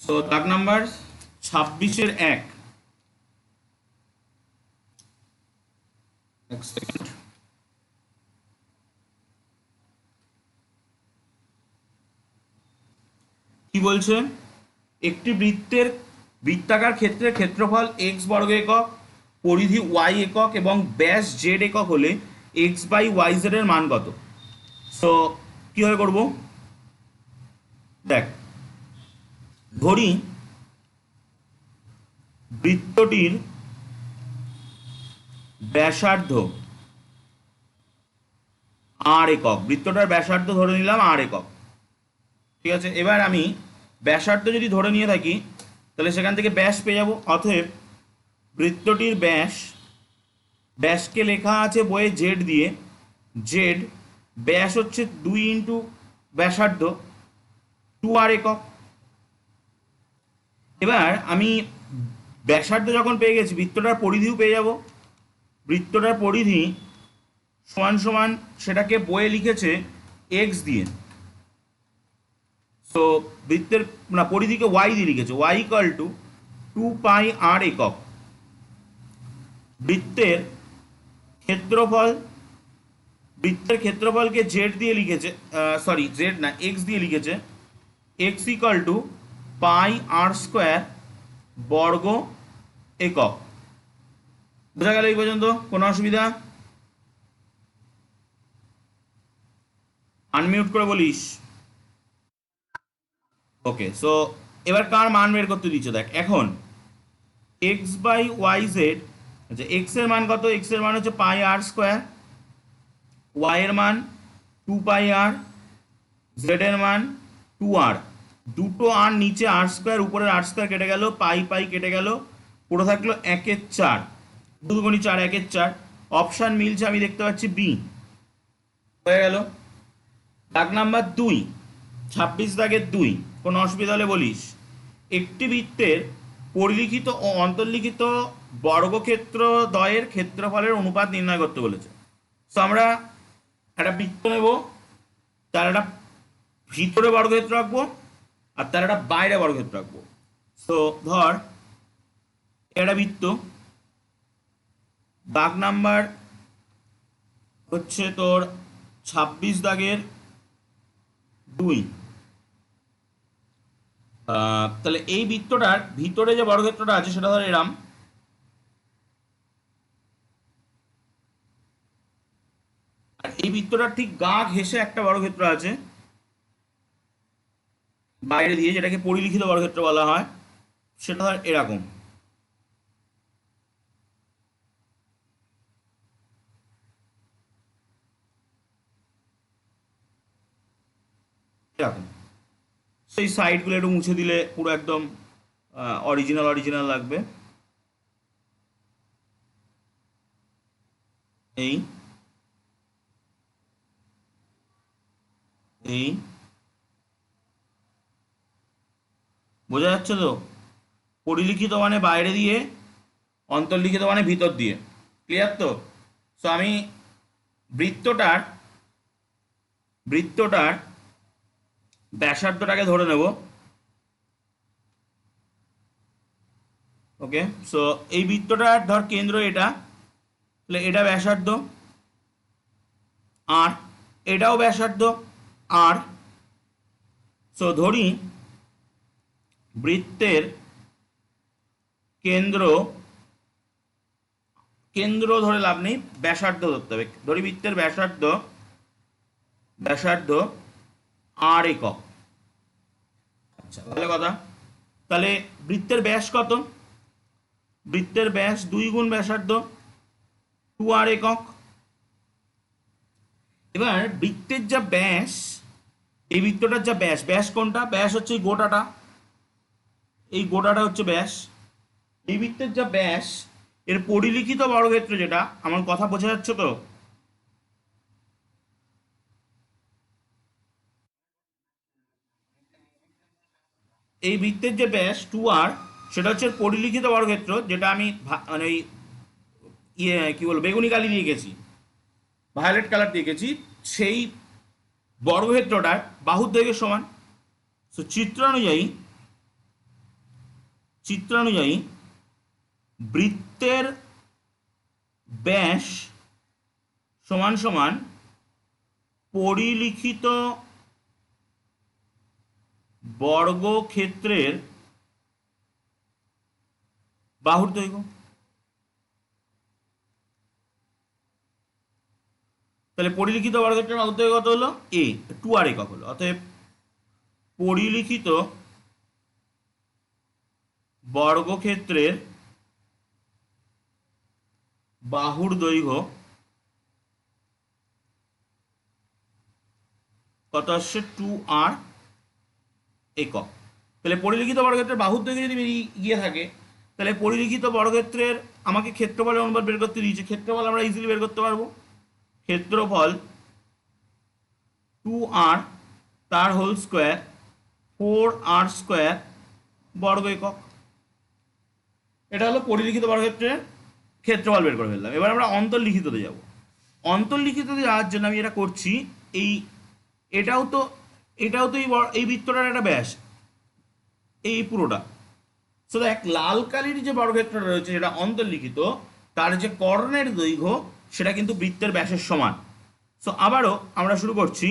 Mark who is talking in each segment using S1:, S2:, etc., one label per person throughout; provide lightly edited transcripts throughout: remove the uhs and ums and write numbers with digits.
S1: তো দাগ নাম্বার 26-এর 1, এক সেকেন্ড। কি বলছে? একটি বৃত্তাকার ক্ষেত্রের ক্ষেত্রফল x বর্গ একক, পরিধি y একক এবং ব্যাস z একক হলে x বাই ওয়াই জেড এর মান কত? সো কিভাবে করব? দেখ, ধরি বৃত্তটির ব্যাসার্ধ r একক, বৃত্তটার ব্যাসার্ধ ধরে নিলাম r একক, ঠিক আছে। এবার আমি ব্যাসার্ধ যদি ধরে নিয়ে থাকি তাহলে সেখান থেকে ব্যাস পেয়ে যাব। অতএব বৃত্তটির ব্যাসকে লেখা আছে বইয়ে জেড দিয়ে। জেড ব্যাস হচ্ছে 2 ইন্টু ব্যাসার্ধ 2r একক। এবার আমি ব্যাসার্ধ যখন পেয়ে গেছি, বৃত্তটার পরিধিও পেয়ে যাব। বৃত্তটার পরিধি সমান সমান সেটাকে বইয়ে লিখেছে এক্স দিয়ে। সো বৃত্তের না, পরিধিকে ওয়াই দিয়ে লিখেছে, Y equal to 2 pi r একক। বৃত্তের ক্ষেত্রফলকে জেড দিয়ে লিখেছে, সরি জেড না, এক্স দিয়ে লিখেছে। X equal to pi r square বর্গ একক। বোঝা গেল এই পর্যন্ত? কোনো অসুবিধা? আনমিউট করে বলিস। ওকে, সো এবার কার মান বের করতে দিচ্ছ? দেখ, এখন এক্স বাই ওয়াই জেড, আচ্ছা এক্স এর মান কত? এক্স এর মান হচ্ছে পাই r স্কোয়ার, ওয়াই এর মান 2 পাই r, জেড এর মান 2r। দুটো আর নিচে r স্কোয়ার, উপরের r স্কোয়ার কেটে গেল, পাই পাই কেটে গেল, পুরো থাকলো 1/4। 2 দুগুণি 4, 1/4। অপশান মিলছে, আমি দেখতে পাচ্ছি বি। হয়ে গেল। দাগ নাম্বার 2, 26 দাগের 2, কোনো অসুবিধা হলে বলিস। একটি বৃত্তের পরিলিখিত ও অন্তর্লিখিত বর্গক্ষেত্র দ্বয়ের ক্ষেত্রফলের অনুপাত নির্ণয় করতে বলেছে। সো আমরা একটা বৃত্ত নেব, তার একটা ভিতরে বর্গক্ষেত্র রাখবো আর তার একটা বাইরে বর্গক্ষেত্র রাখবো। সো ধর একটা বৃত্ত, দাগ নাম্বার হচ্ছে তোর 26 দাগের 2। তাহলে এই বৃত্তটার ভিতরে যে বর্গক্ষেত্রটা আছে সেটা ধর এরাম। আর এই বৃত্তটার ঠিক গা ঘেঁষে একটা বর্গক্ষেত্র আছে বাইরে দিয়ে, যেটাকে পরিলিখিত বর্গক্ষেত্র বলা হয়। সেটা ধর এরকম। এরকম সেই সাইডগুলো একটু মুছে দিলে পুরো একদম অরিজিনাল লাগবে। এই এই বোঝা যাচ্ছে তো? পরিলিখিত মানে বাইরে দিয়ে, অন্তর্লিখিত মানে ভিতর দিয়ে। ক্লিয়ার তো? সো আমি বৃত্তটার ব্যাসার্ধটাকে ধরে নেব। ওকে, সো এই বৃত্তটার ধর কেন্দ্র এটা, তাহলে এটা ব্যাসার্ধ আর এটাও ব্যাসার্ধ আর। সো ধরি বৃত্তের কেন্দ্র ধরে লাভ নেই, ব্যাসার্ধ ধরতে হবে। ধরি বৃত্তের ব্যাসার্ধ r একক। আচ্ছা, ভালো কথা। তাহলে বৃত্তের ব্যাস কত? বৃত্তের ব্যাস 2 গুণ ব্যাসার্ধ 2r একক। এবার বৃত্তের যা ব্যাস, এই বৃত্তটার যা ব্যাস কোনটা? ব্যাস হচ্ছে এই গোটাটা হচ্ছে ব্যাস। এই বৃত্তের যা ব্যাস, এর পরিলিখিত বর্গক্ষেত্র যেটা, আমার কথা বোঝা যাচ্ছে তো? এই বৃত্তের যে ব্যাস 2r, সেটা হচ্ছে পরিলিখিত বর্গক্ষেত্র, যেটা আমি মানে ওই কি বলবো, বেগুনি কালি দিয়ে গেছি, ভায়োলেট কালার দিয়ে গেছি। সেই বর্গক্ষেত্রটার বাহুর দৈর্ঘ্যের সমান। সো চিত্র অনুযায়ী চিত্রানুযায়ী বৃত্তের ব্যাস সমান সমান পরিলিখিত বর্গক্ষেত্রের বাহুর দৈর্ঘ্য। তাহলে পরিলিখিত বর্গক্ষেত্রের বাহুর দৈর্ঘ্য কত হলো? a 2r একক হলো। অতএব পরিলিখিত বর্গক্ষেত্রের বাহুর দৈর্ঘ্য কত আসছে? 2r একক। তাহলে পরিলিখিত বর্গক্ষেত্রের বাহুর দৈর্ঘ্য যদি গিয়ে থাকে, তাহলে পরিলিখিত বর্গক্ষেত্রের আমাকে ক্ষেত্রফলের অনুপাত বের করতে দিয়েছে। ক্ষেত্রফল আমরা ইজিলি বের করতে পারবো। ক্ষেত্রফল 2r তার হোল স্কোয়ার 4r স্কোয়ার বর্গ একক। এটা হলো পরিলিখিত বর্গক্ষেত্রের ক্ষেত্রফল বের করে ফেললাম। এবার আমরা অন্তর্লিখিততে যাব। অন্তর্লিখিততে যাওয়ার জন্য আমি যেটা করছি, এটাও তো এই বৃত্তটার একটা ব্যাস, এই পুরোটা। সো দেখ, লাল কালির যে বর্গক্ষেত্রটা রয়েছে যেটা অন্তর্লিখিত, তার যে কর্ণের দৈর্ঘ্য সেটা কিন্তু বৃত্তের ব্যাসের সমান। সো আবারও আমরা শুরু করছি।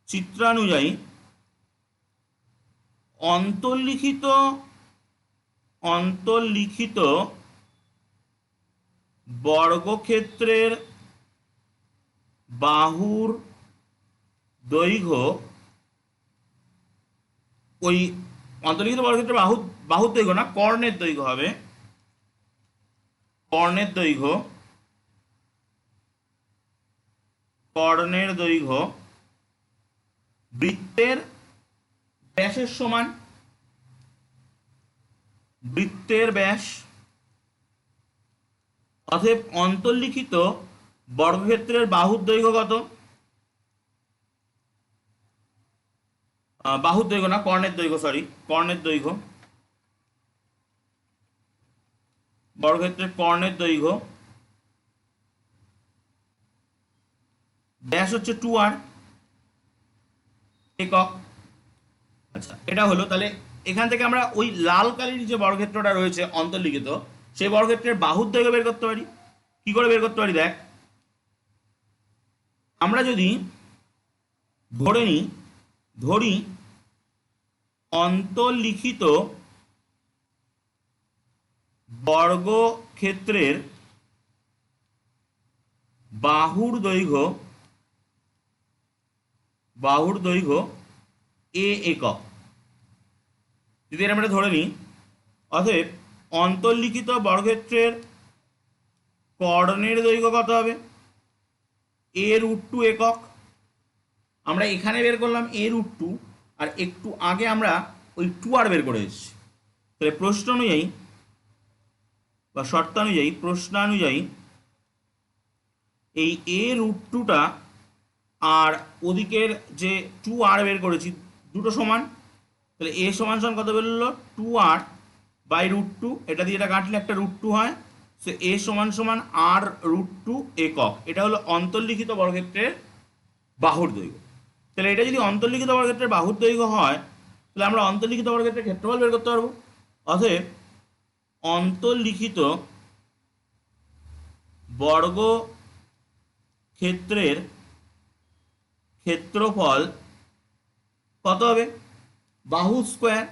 S1: চিত্রানুযায়ী অন্তর্লিখিত বর্গক্ষেত্রের বাহুর দৈর্ঘ্য, ওই অন্তর্লিখিত বর্গক্ষেত্রের বাহুর দৈর্ঘ্য না, কর্ণের দৈর্ঘ্য হবে। কর্ণের দৈর্ঘ্য বৃত্তের ব্যাসের সমান। বৃত্তের ব্যাস। অতএব অন্তর্লিখিত বর্গক্ষেত্রের বাহুর দৈর্ঘ্য কত? বাহুর দৈর্ঘ্য না, কর্ণের দৈর্ঘ্য, সরি, কর্ণের দৈর্ঘ্য। বর্গক্ষেত্রের কর্ণের দৈর্ঘ্য ব্যাস হচ্ছে 2r একক। আচ্ছা, এটা হলো। তাহলে এখান থেকে আমরা ওই লাল কালির যে বর্গক্ষেত্রটা রয়েছে অন্তর্লিখিত, সেই বর্গক্ষেত্রের বাহুর দৈর্ঘ্য বের করতে পারি। কি করে বের করতে পারি? দেখ, আমরা যদি ধরি অন্তর্লিখিত বর্গক্ষেত্রের বাহুর দৈর্ঘ্য a একক, যদি আমরা ধরে নিই। অতএব অন্তর্লিখিত বর্গক্ষেত্রের কর্ণের দৈর্ঘ্য কত হবে? a√2 একক। আমরা এখানে বের করলাম a√2, আর একটু আগে আমরা ওই 2r বের করে এসেছি। তাহলে প্রশ্নানুযায়ী এই a√2টা আর ওদিকের যে 2r বের করেছি দুটো সমান। তাহলে a সমান কত বেরোলো? 2r/√2। এটা দিয়ে এটা কাটলে একটা √2 হয়। সো a সমান r√2 একক। এটা হলো অন্তর্লিখিত বর্গক্ষেত্রের বাহুর দৈর্ঘ্য। তাহলে এটা যদি অন্তর্লিখিত বর্গক্ষেত্রের বাহুর দৈর্ঘ্য হয়, তাহলে আমরা অন্তর্লিখিত বর্গক্ষেত্রের ক্ষেত্রফল বের করতে পারবো। অতএব অন্তর্লিখিত বর্গক্ষেত্রের ক্ষেত্রফল কত হবে? বাহু স্কোয়ার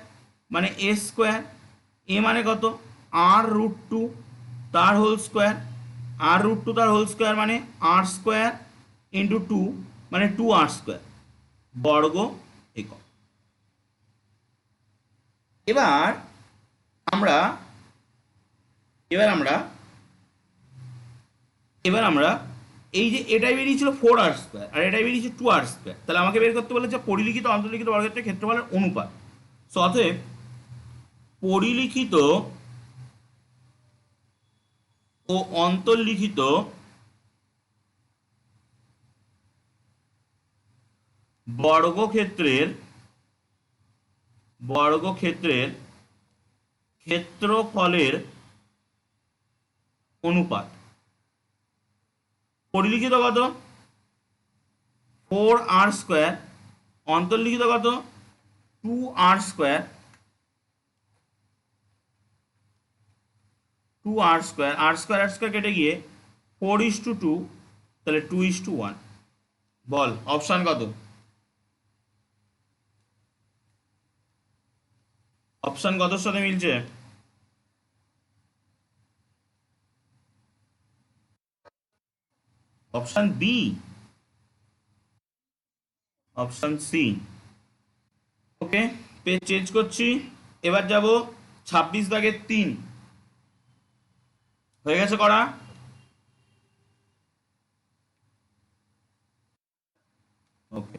S1: মানে a স্কোয়ার। a মানে কত? r√2 তার হোল স্কোয়ার। r√2 তার হোল স্কোয়ার মানে r স্কোয়ার ইন্টু 2 মানে 2r স্কোয়ার বর্গ একক। এবার আমরা এই যে এটাই বেরিয়েছিল 4r স্কোয়ার আর এটাই বেরিয়েছে 2r স্কোয়ার। তাহলে আমাকে বের করতে বলেছে পরিলিখিত অন্তর্লিখিত বর্গক্ষেত্রের ক্ষেত্রফলের অনুপাত। সো অতএব পরিলিখিত ও অন্তর্লিখিত বর্গক্ষেত্রের ক্ষেত্রফলের অনুপাত। পরিলিখিত কত? 4r স্কোয়ার অন্তর্লিখিত কত 2r², 2r², r² কেটে গিয়ে 4:2, তাহলে 2:1। বল অপশান কত? অপশান কতর সাথে মিলছে? Option B, option C. Okay, page change করছি। এবার যাব 26 দাগের 3। হয়ে গেছে করা? ওকে,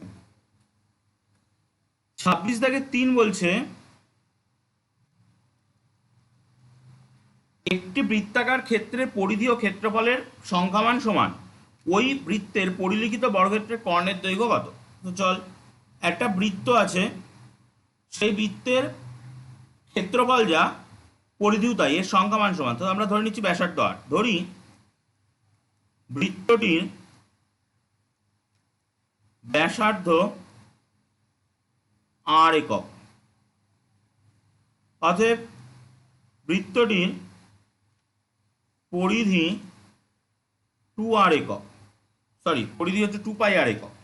S1: 26 দাগের 3 বলছে একটি বৃত্তাকার ক্ষেত্রের পরিধি ও ক্ষেত্রফলের সংখ্যামান সমান ওই বৃত্তের পরিলিখিত বর্গক্ষেত্রের কর্ণের দৈর্ঘ্য কত? তো চল, একটা বৃত্ত আছে, সেই বৃত্তের ক্ষেত্রফল যা, পরিধিও তাই, এর সংখ্যামান সমান। তো আমরা ধরে নিচ্ছি ব্যাসার্ধ আর, ধরি বৃত্তটির ব্যাসার্ধ আর একক, অতএব বৃত্তটির পরিধি 2r একক, সরি পরিধি হচ্ছে 2πr একক,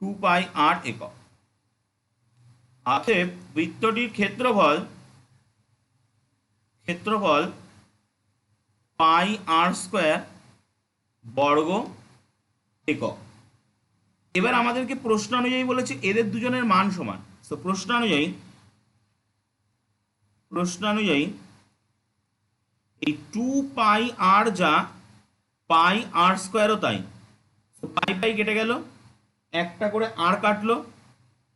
S1: 2πr একক। অতএব বৃত্তটির ক্ষেত্রফল πr² বর্গ একক। এবার আমাদেরকে প্রশ্ন অনুযায়ী বলেছে এদের দুজনের মান সমান। তো প্রশ্ন অনুযায়ী এই 2πr যা, πr² তাই। পাই পাই কেটে গেল, একটা করে আর কাটলো,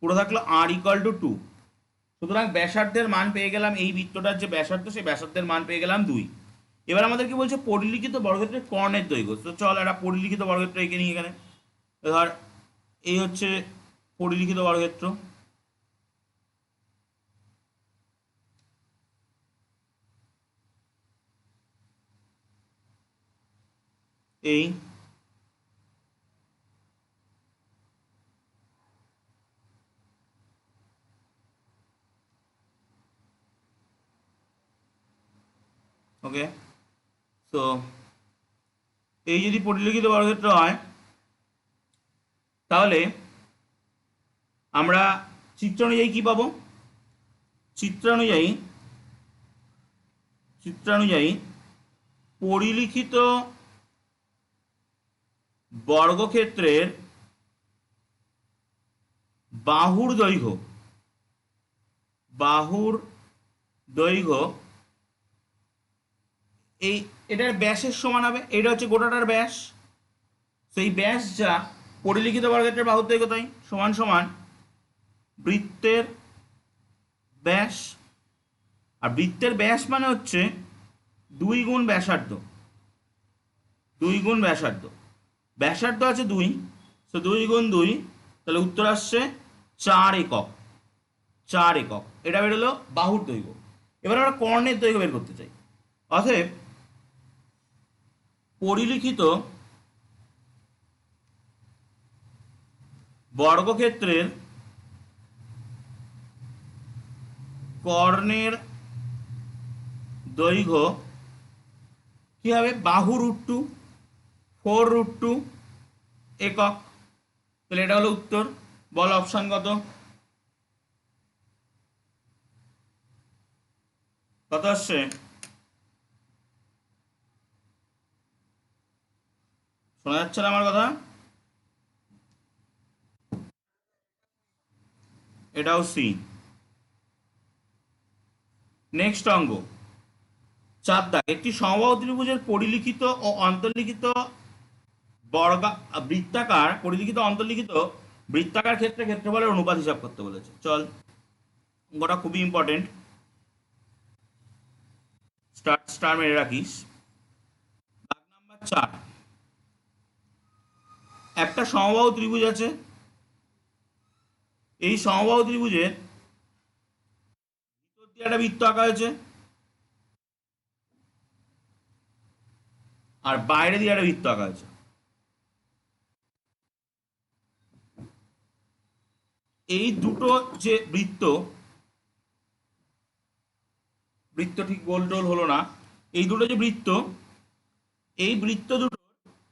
S1: পুরো থাকলো r = 2। সুতরাং ব্যাসার্ধের মান পেয়ে গেলাম, এই বৃত্তটার যে ব্যাসার্ধ সেই ব্যাসার্ধের মান পেয়ে গেলাম 2। এবার আমাদেরকে বলছে পরিলিখিত বর্গক্ষেত্রের কর্ণের দৈর্ঘ্য। তো চল একটা পরিলিখিত বর্গক্ষেত্র এঁকে নিই। এখানে ধর এই হচ্ছে পরিলিখিত বর্গক্ষেত্র, এই ওকে। তো এই যদি পরিলিখিত বর্গক্ষেত্র হয়, তাহলে আমরা চিত্র অনুযায়ী কি পাবো? চিত্রানুযায়ী পরিলিখিত বর্গক্ষেত্রের বাহুর দৈর্ঘ্য এই এটার ব্যাসের সমান হবে। এটা হচ্ছে গোটাটার ব্যাস, সেই ব্যাস যা পরিলিখিত বর্গক্ষেত্রের বাহুর দৈর্ঘ্য তাই, সমান সমান বৃত্তের ব্যাস। আর বৃত্তের ব্যাস মানে হচ্ছে 2 গুণ ব্যাসার্ধ, 2 গুণ ব্যাসার্ধ। ব্যাসার্ধ আছে 2, তো 2 গুণ 2, তাহলে উত্তর আসছে 4 একক, 4 একক। এটা বেরোলো বাহুর দৈর্ঘ্য। এবার আমরা কর্ণের দৈর্ঘ্য বের করতে চাই। অতএব পরিলিখিত বর্গক্ষেত্রের কর্ণের দৈর্ঘ্য কি হবে? বাহু √2, 4√2 একক। তাহলে এটা হলো উত্তর। বল অপশান কত? কত আসছে? শোনা যাচ্ছে না আমার কথা? এটাও সি। নেক্সট অঙ্গ 4 দাগ। একটি সমবাহু ত্রিভুজের পরিলিখিত ও অন্তর্লিখিত বৃত্তাকার ক্ষেত্রে ক্ষেত্রফলের অনুপাত হিসাব করতে বলেছে। চল, অঙ্কটা খুবই ইম্পর্টেন্ট, স্টার মেরে রাখিস। দাগ নাম্বার 4, একটা সমবাহু ত্রিভুজ আছে। এই সমবাহু ত্রিভুজের ভিতর দিয়ে একটা বৃত্ত আঁকা হয়েছে, আর বাইরে দিয়ে একটা বৃত্ত আঁকা হয়েছে। এই দুটো যে বৃত্ত, বৃত্ত ঠিক গোল টোল হলো না, এই দুটো যে বৃত্ত, এই বৃত্ত দুটো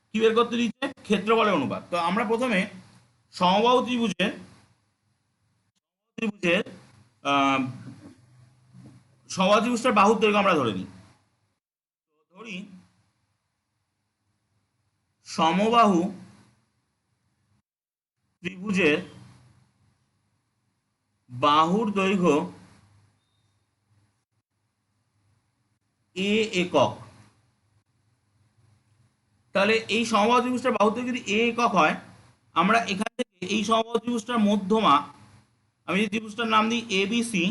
S1: কি বের করতে দিচ্ছে? ক্ষেত্রফলের অনুপাত। তো আমরা প্রথমে সমবাহু ত্রিভুজের ত্রিভুজের আহ, সমবাহু ত্রিভুজটার বাহুর দৈর্ঘ্য আমরা ধরে নিই। তো ধরি সমবাহু ত্রিভুজের বাহুর দৈর্ঘ্য এ একক। তাহলে এই সমবাহু ত্রিভুজটার বাহুর দৈর্ঘ্য যদি এ একক হয়, আমরা এখান থেকে এই সমবাহু ত্রিভুজটার মধ্যমা, আমি যদি ত্রিভুজটার নাম দিই এ বি সি,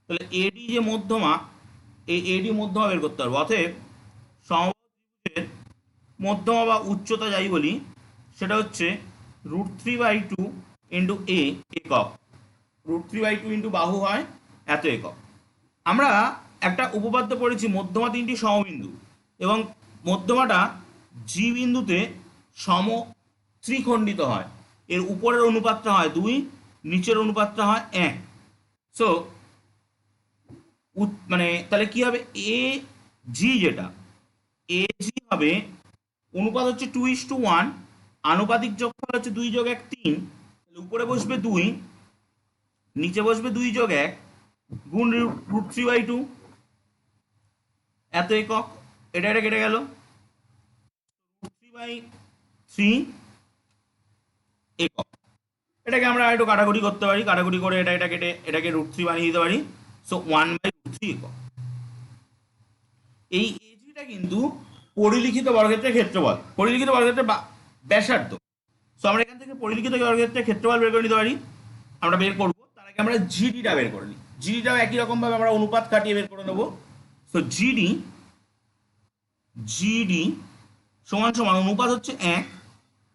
S1: তাহলে এডি যে মধ্যমা, এই এডি মধ্যমা বের করতে পারবো। অতএব সমবাহু ত্রিভুজের মধ্যমা বা উচ্চতা যাই বলি, সেটা হচ্ছে √3/2 ইন্টু এ একক। √3/2 ইন্টু বাহু হয় এত একক। আমরা একটা উপপাদ্য পড়েছি, মধ্যমা তিনটি সমবিন্দু এবং মধ্যমাটা জি বিন্দুতে সম ত্রিখণ্ডিত হয়। এর উপরের অনুপাতটা হয় 2, নিচের অনুপাতটা হয় 1। সো মানে তাহলে কি হবে? এ জি যেটা এ জি হবে, অনুপাত হচ্ছে 2:1, আনুপাতিক যোগফল হচ্ছে 2+1 3। তাহলে উপরে বসবে 2, নিচে বসবে 2+1 গুণ √3/2 এত একক। এটা এটা কেটে গেল, √3/3 একক। এটাকে আমরা একটু কাটাকুটি করতে পারি, কাটাকুটি করে এটা এটা কেটে এটাকে √3 বানিয়ে দিতে পারি। সো 1/√3 একক। এই এজিটা কিন্তু পরিলিখিত বর্গক্ষেত্রের ক্ষেত্রফল, পরিলিখিত বর্গক্ষেত্রের ব্যাসার্ধ। সো আমরা এখান থেকে পরিলিখিত বর্গক্ষেত্রের ক্ষেত্রফল বের করে নিতে পারি। আমরা বের করবো, তার আগে আমরা জিডিটা বের করে নিই। জিডিটাও একই রকম ভাবে আমরা অনুপাত কাটিয়ে বের করে নেবো। সো জিডি, জিডি সমান সমান, অনুপাত হচ্ছে 1,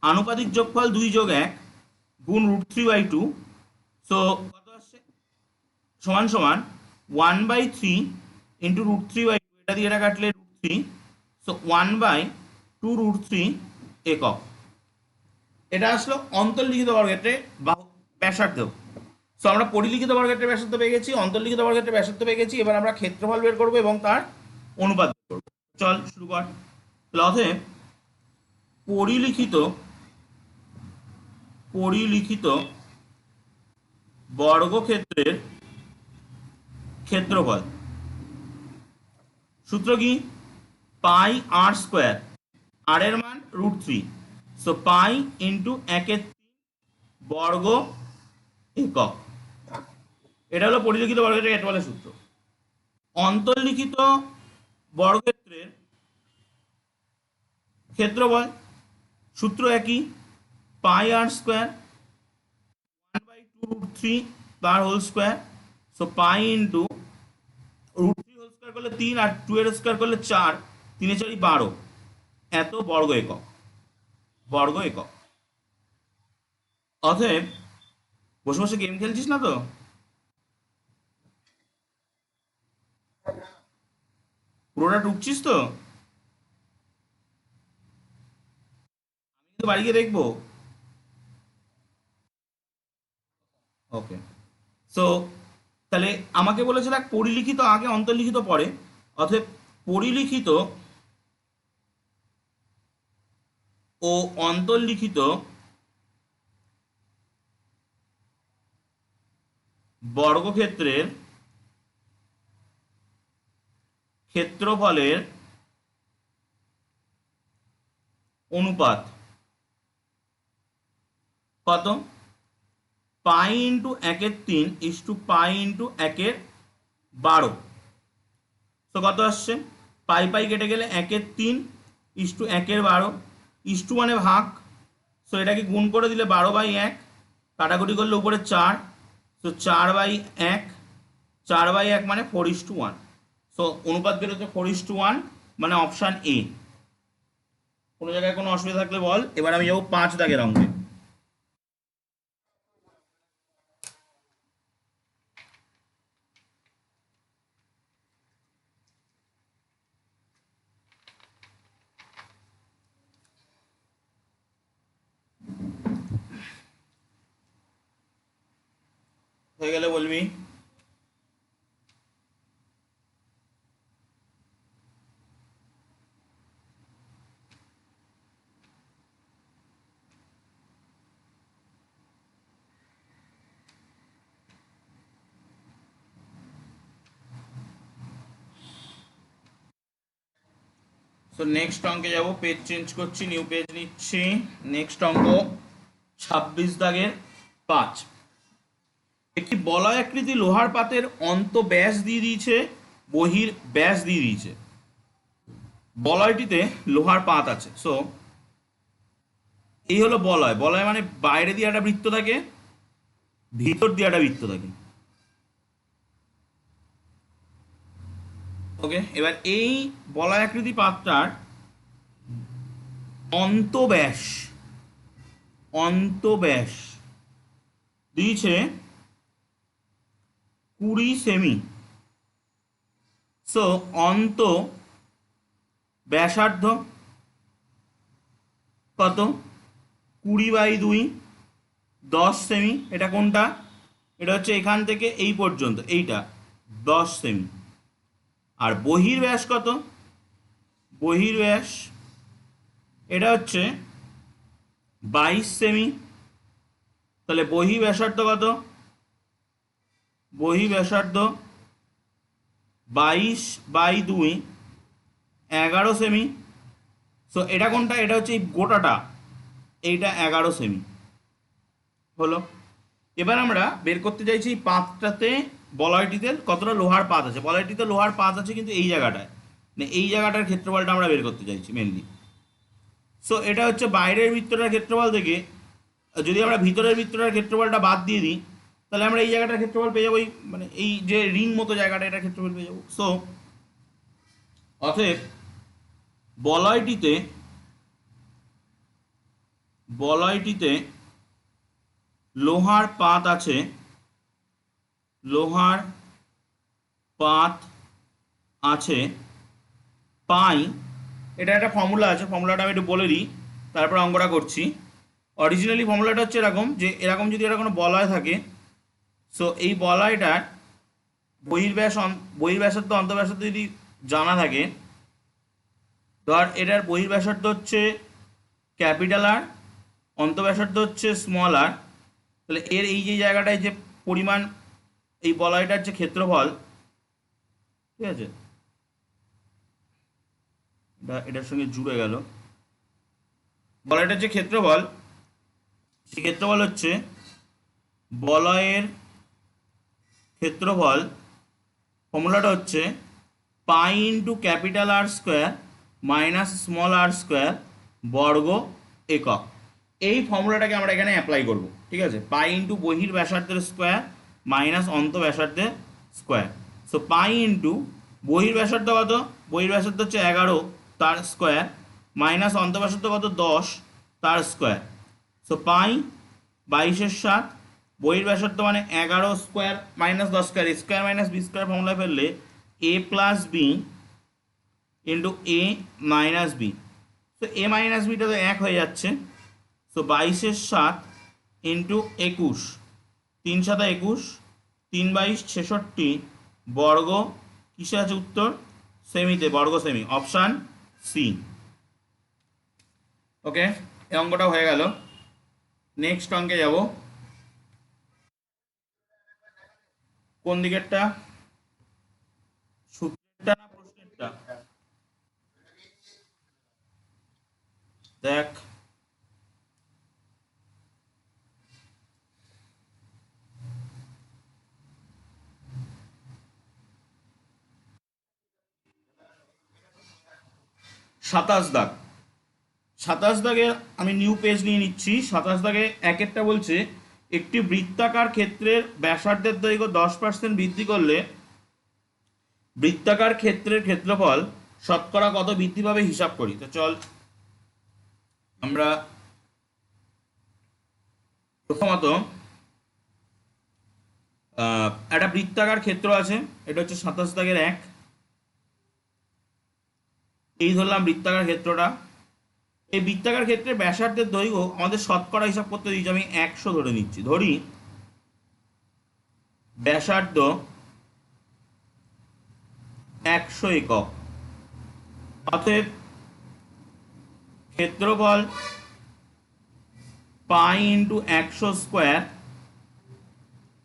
S1: আনুপাতিক যোগফল 2+1 গুণ √3/2। সো কত আসছে? সমান সমান 1/3 ইন্টু √3/2, এটা দিয়ে এটা কাটলে √3। সো 1/2√3 একক। এটা আসলো অন্তর্লিখিত বর্গক্ষেত্রে ব্যাসার্ধ। সো আমরা পরিলিখিত বর্গক্ষেত্রের ব্যাসার্ধ পেয়ে গেছি, অন্তর্লিখিত বর্গক্ষেত্রের ব্যাসার্ধ পেয়ে গেছি। এবার আমরা ক্ষেত্রফল বের করবো এবং তার অনুপাত বের করবো। চল শুরু কর। তাহলে অতএব পরিলিখিত পরিলিখিত বর্গক্ষেত্রের ক্ষেত্রফল সূত্র কি? পাই আর স্কোয়ার, আর এর মান √3। সো পাই ইন্টু 1/3 বর্গ একক। এটা হলো পরিলিখিত বর্গক্ষেত্রের ক্ষেত্রফলের সূত্র। অন্তর্লিখিত বর্গক্ষেত্রের ক্ষেত্রফল সূত্র একই, পাই আর স্কোয়ার 1/2√3 তার whole square. So pi into √3 whole square করলে 3, আর 2 এর স্কোয়ার করলে 4, 3 4 12 এত বর্গ একক, বর্গ একক। অতএব বসে বসে গেম খেলছিস না তো? পুরোটা টুকছিস তো? আমি কিন্তু বাড়ি গিয়ে দেখবো। ওকে। সো তাহলে আমাকে বলেছে দেখ, পরিলিখিত আগে অন্তর্লিখিত পরে। অতএব পরিলিখিত ও অন্তর্লিখিত বর্গক্ষেত্রের ক্ষেত্রফলের অনুপাত কত? Pi into 1/3 is to pi into 1/12। তো কত আসছে? পাই পাই কেটে গেলে 1/3 ইস টু 1/12, ইস টু মানে ভাগ। সো এটাকে গুণ করে দিলে 12/1, কাটাকুটি করলে উপরে 4। সো 4/1, 4/1 মানে 4:1। সো অনুপাত বেরোচ্ছে 4:1, মানে অপশান এ। কোনো জায়গায় কোনো অসুবিধা থাকলে বল। এবার আমি যাবো 5 দাগের অঙ্কে। হয়ে গেলে বলবি। তো নেক্সট অঙ্কে যাব, পেজ চেঞ্জ করছি, নিউ পেজ নিচ্ছি। নেক্সট অঙ্ক 26 দাগের 5। একটি বলয় আকৃতি লোহার পাতের অন্ত ব্যাস দিয়ে দিয়েছে, বহির ব্যাস দিয়ে দিয়েছে। বলয়টিতে লোহার পাত আছে। সো এই হলো বলয়। বলয় মানে বাইরে দিয়ে একটা বৃত্ত থাকে, ভিতর দিয়ে একটা বৃত্ত থাকে। ওকে, এবার এই বলয় আকৃতি পাতটার অন্তব্যাস অন্তব্যাস দিয়েছে 20 সেমি। সো অন্ত ব্যাসার্ধ কত? 20/2, 10 সেমি। এটা কোনটা? এটা হচ্ছে এখান থেকে এই পর্যন্ত, এইটা 10 সেমি। আর বহির্ব্যাস কত? বহির্ব্যাস এটা হচ্ছে 22 সেমি। তাহলে বহির্ব্যাসার্ধ কত? বহির্ব্যাসার্ধ 22/2, 11 সেমি। সো এটা কোনটা? এটা হচ্ছে এই গোটাটা, এইটা 11 সেমি হলো। এবার আমরা বের করতে চাইছি এই পাতটাতে, বলয়টিতে কতটা লোহার পাত আছে। বলয়টিতে লোহার পাত আছে কিন্তু এই জায়গাটায়, মানে এই জায়গাটার ক্ষেত্রফলটা আমরা বের করতে চাইছি মেনলি। সো এটা হচ্ছে বাইরের বৃত্তটার ক্ষেত্রফল থেকে যদি আমরা ভিতরের বৃত্তটার ক্ষেত্রফলটা বাদ দিয়ে দিই, তাহলে আমরা এই জায়গাটার ক্ষেত্রফল পেয়ে যাবো, মানে এই যে রিং মতো জায়গাটা, এটার ক্ষেত্রফল পেয়ে যাবো। সো অতএব বলয়টিতে বলয়টিতে লোহার পাত আছে, লোহার পাত আছে পাই। এটা একটা ফর্মুলা আছে, ফর্মুলাটা আমি একটু বলে দিই, তারপর অঙ্কটা করছি। অরিজিনালি ফর্মুলাটা হচ্ছে এরকম, যে এরকম যদি এটা কোনো বলয় থাকে, সো এই বলয়টার বহির্ব্যাসার্ধ অন্তঃব্যাসার্ধ যদি জানা থাকে, ধর এটার বহির্ব্যাসার্ধ হচ্ছে ক্যাপিটাল আর, অন্তঃব্যাসার্ধ হচ্ছে স্মল আর, তাহলে এর এই যে জায়গাটায় যে পরিমাণ, এই বলয়টার যে ক্ষেত্রফল, ঠিক আছে, এটার সঙ্গে জুড়ে গেল। বলয়টার যে ক্ষেত্রফল, সেই ক্ষেত্রফল হচ্ছে বলয়ের ক্ষেত্রফল, ফর্মুলাটা হচ্ছে pi into capital r square minus small r square বর্গ একক। এই ফর্মুলাটাকে আমরা এখানে অ্যাপ্লাই করব, ঠিক আছে। পাই ইন্টু বহির ব্যাসার্ধের স্কোয়ার মাইনাস অন্ত ব্যাসার্ধের স্কোয়ার। সো পাই ইন্টু বহির ব্যাসার্ধ কত? বহির ব্যাসার্ধ হচ্ছে 11, তার স্কোয়ার, মাইনাস অন্ত ব্যাসার্ধ কত? 10, তার স্কোয়ার। সো পাই 22/7, বহির ব্যাসার্ধ মানে 11 square minus 10 square, square minus B square formula ফেললে A plus B into A minus B. তো এ মাইনাস বিটা তো 1 হয়ে যাচ্ছে। সো 22/7 ইন্টু 21, 3 × 7 = 21, 3/22 = 66 বর্গ, কিসে আছে উত্তর? সেমিতে, বর্গ সেমি, অপশান সি। ওকে, এই অঙ্কটা হয়ে গেল। নেক্সট অঙ্কে যাব। কোন দিকেরটা? সূত্রেরটা না প্রশ্নেরটা? দেখ, সাতাশ দাগ, 27 দাগে আমি নিউ পেজ নিয়ে নিচ্ছি। 27 দাগে একেরটা বলছে একটি বৃত্তাকার ক্ষেত্রের ব্যাসার্ধের দৈর্ঘ্য 10% বৃদ্ধি করলে বৃত্তাকার ক্ষেত্রের ক্ষেত্রফল শতকরা কত বৃদ্ধি পাবে হিসাব করি। তো চল আমরা প্রথমত একটা বৃত্তাকার ক্ষেত্র আছে, এটা হচ্ছে 27 দাগের 1। এই ধরলাম বৃত্তাকার ক্ষেত্রটা। এই বৃত্তাকার ক্ষেত্রে ব্যাসার্ধের দৈর্ঘ্য আমাদের শতকরা হিসাব করতে দিয়েছি, আমি 100 ধরে নিচ্ছি। ধরি ব্যাসার্ধ 100 একক। অতএব ক্ষেত্রফল পাই ইন্টু 100 স্কোয়ার,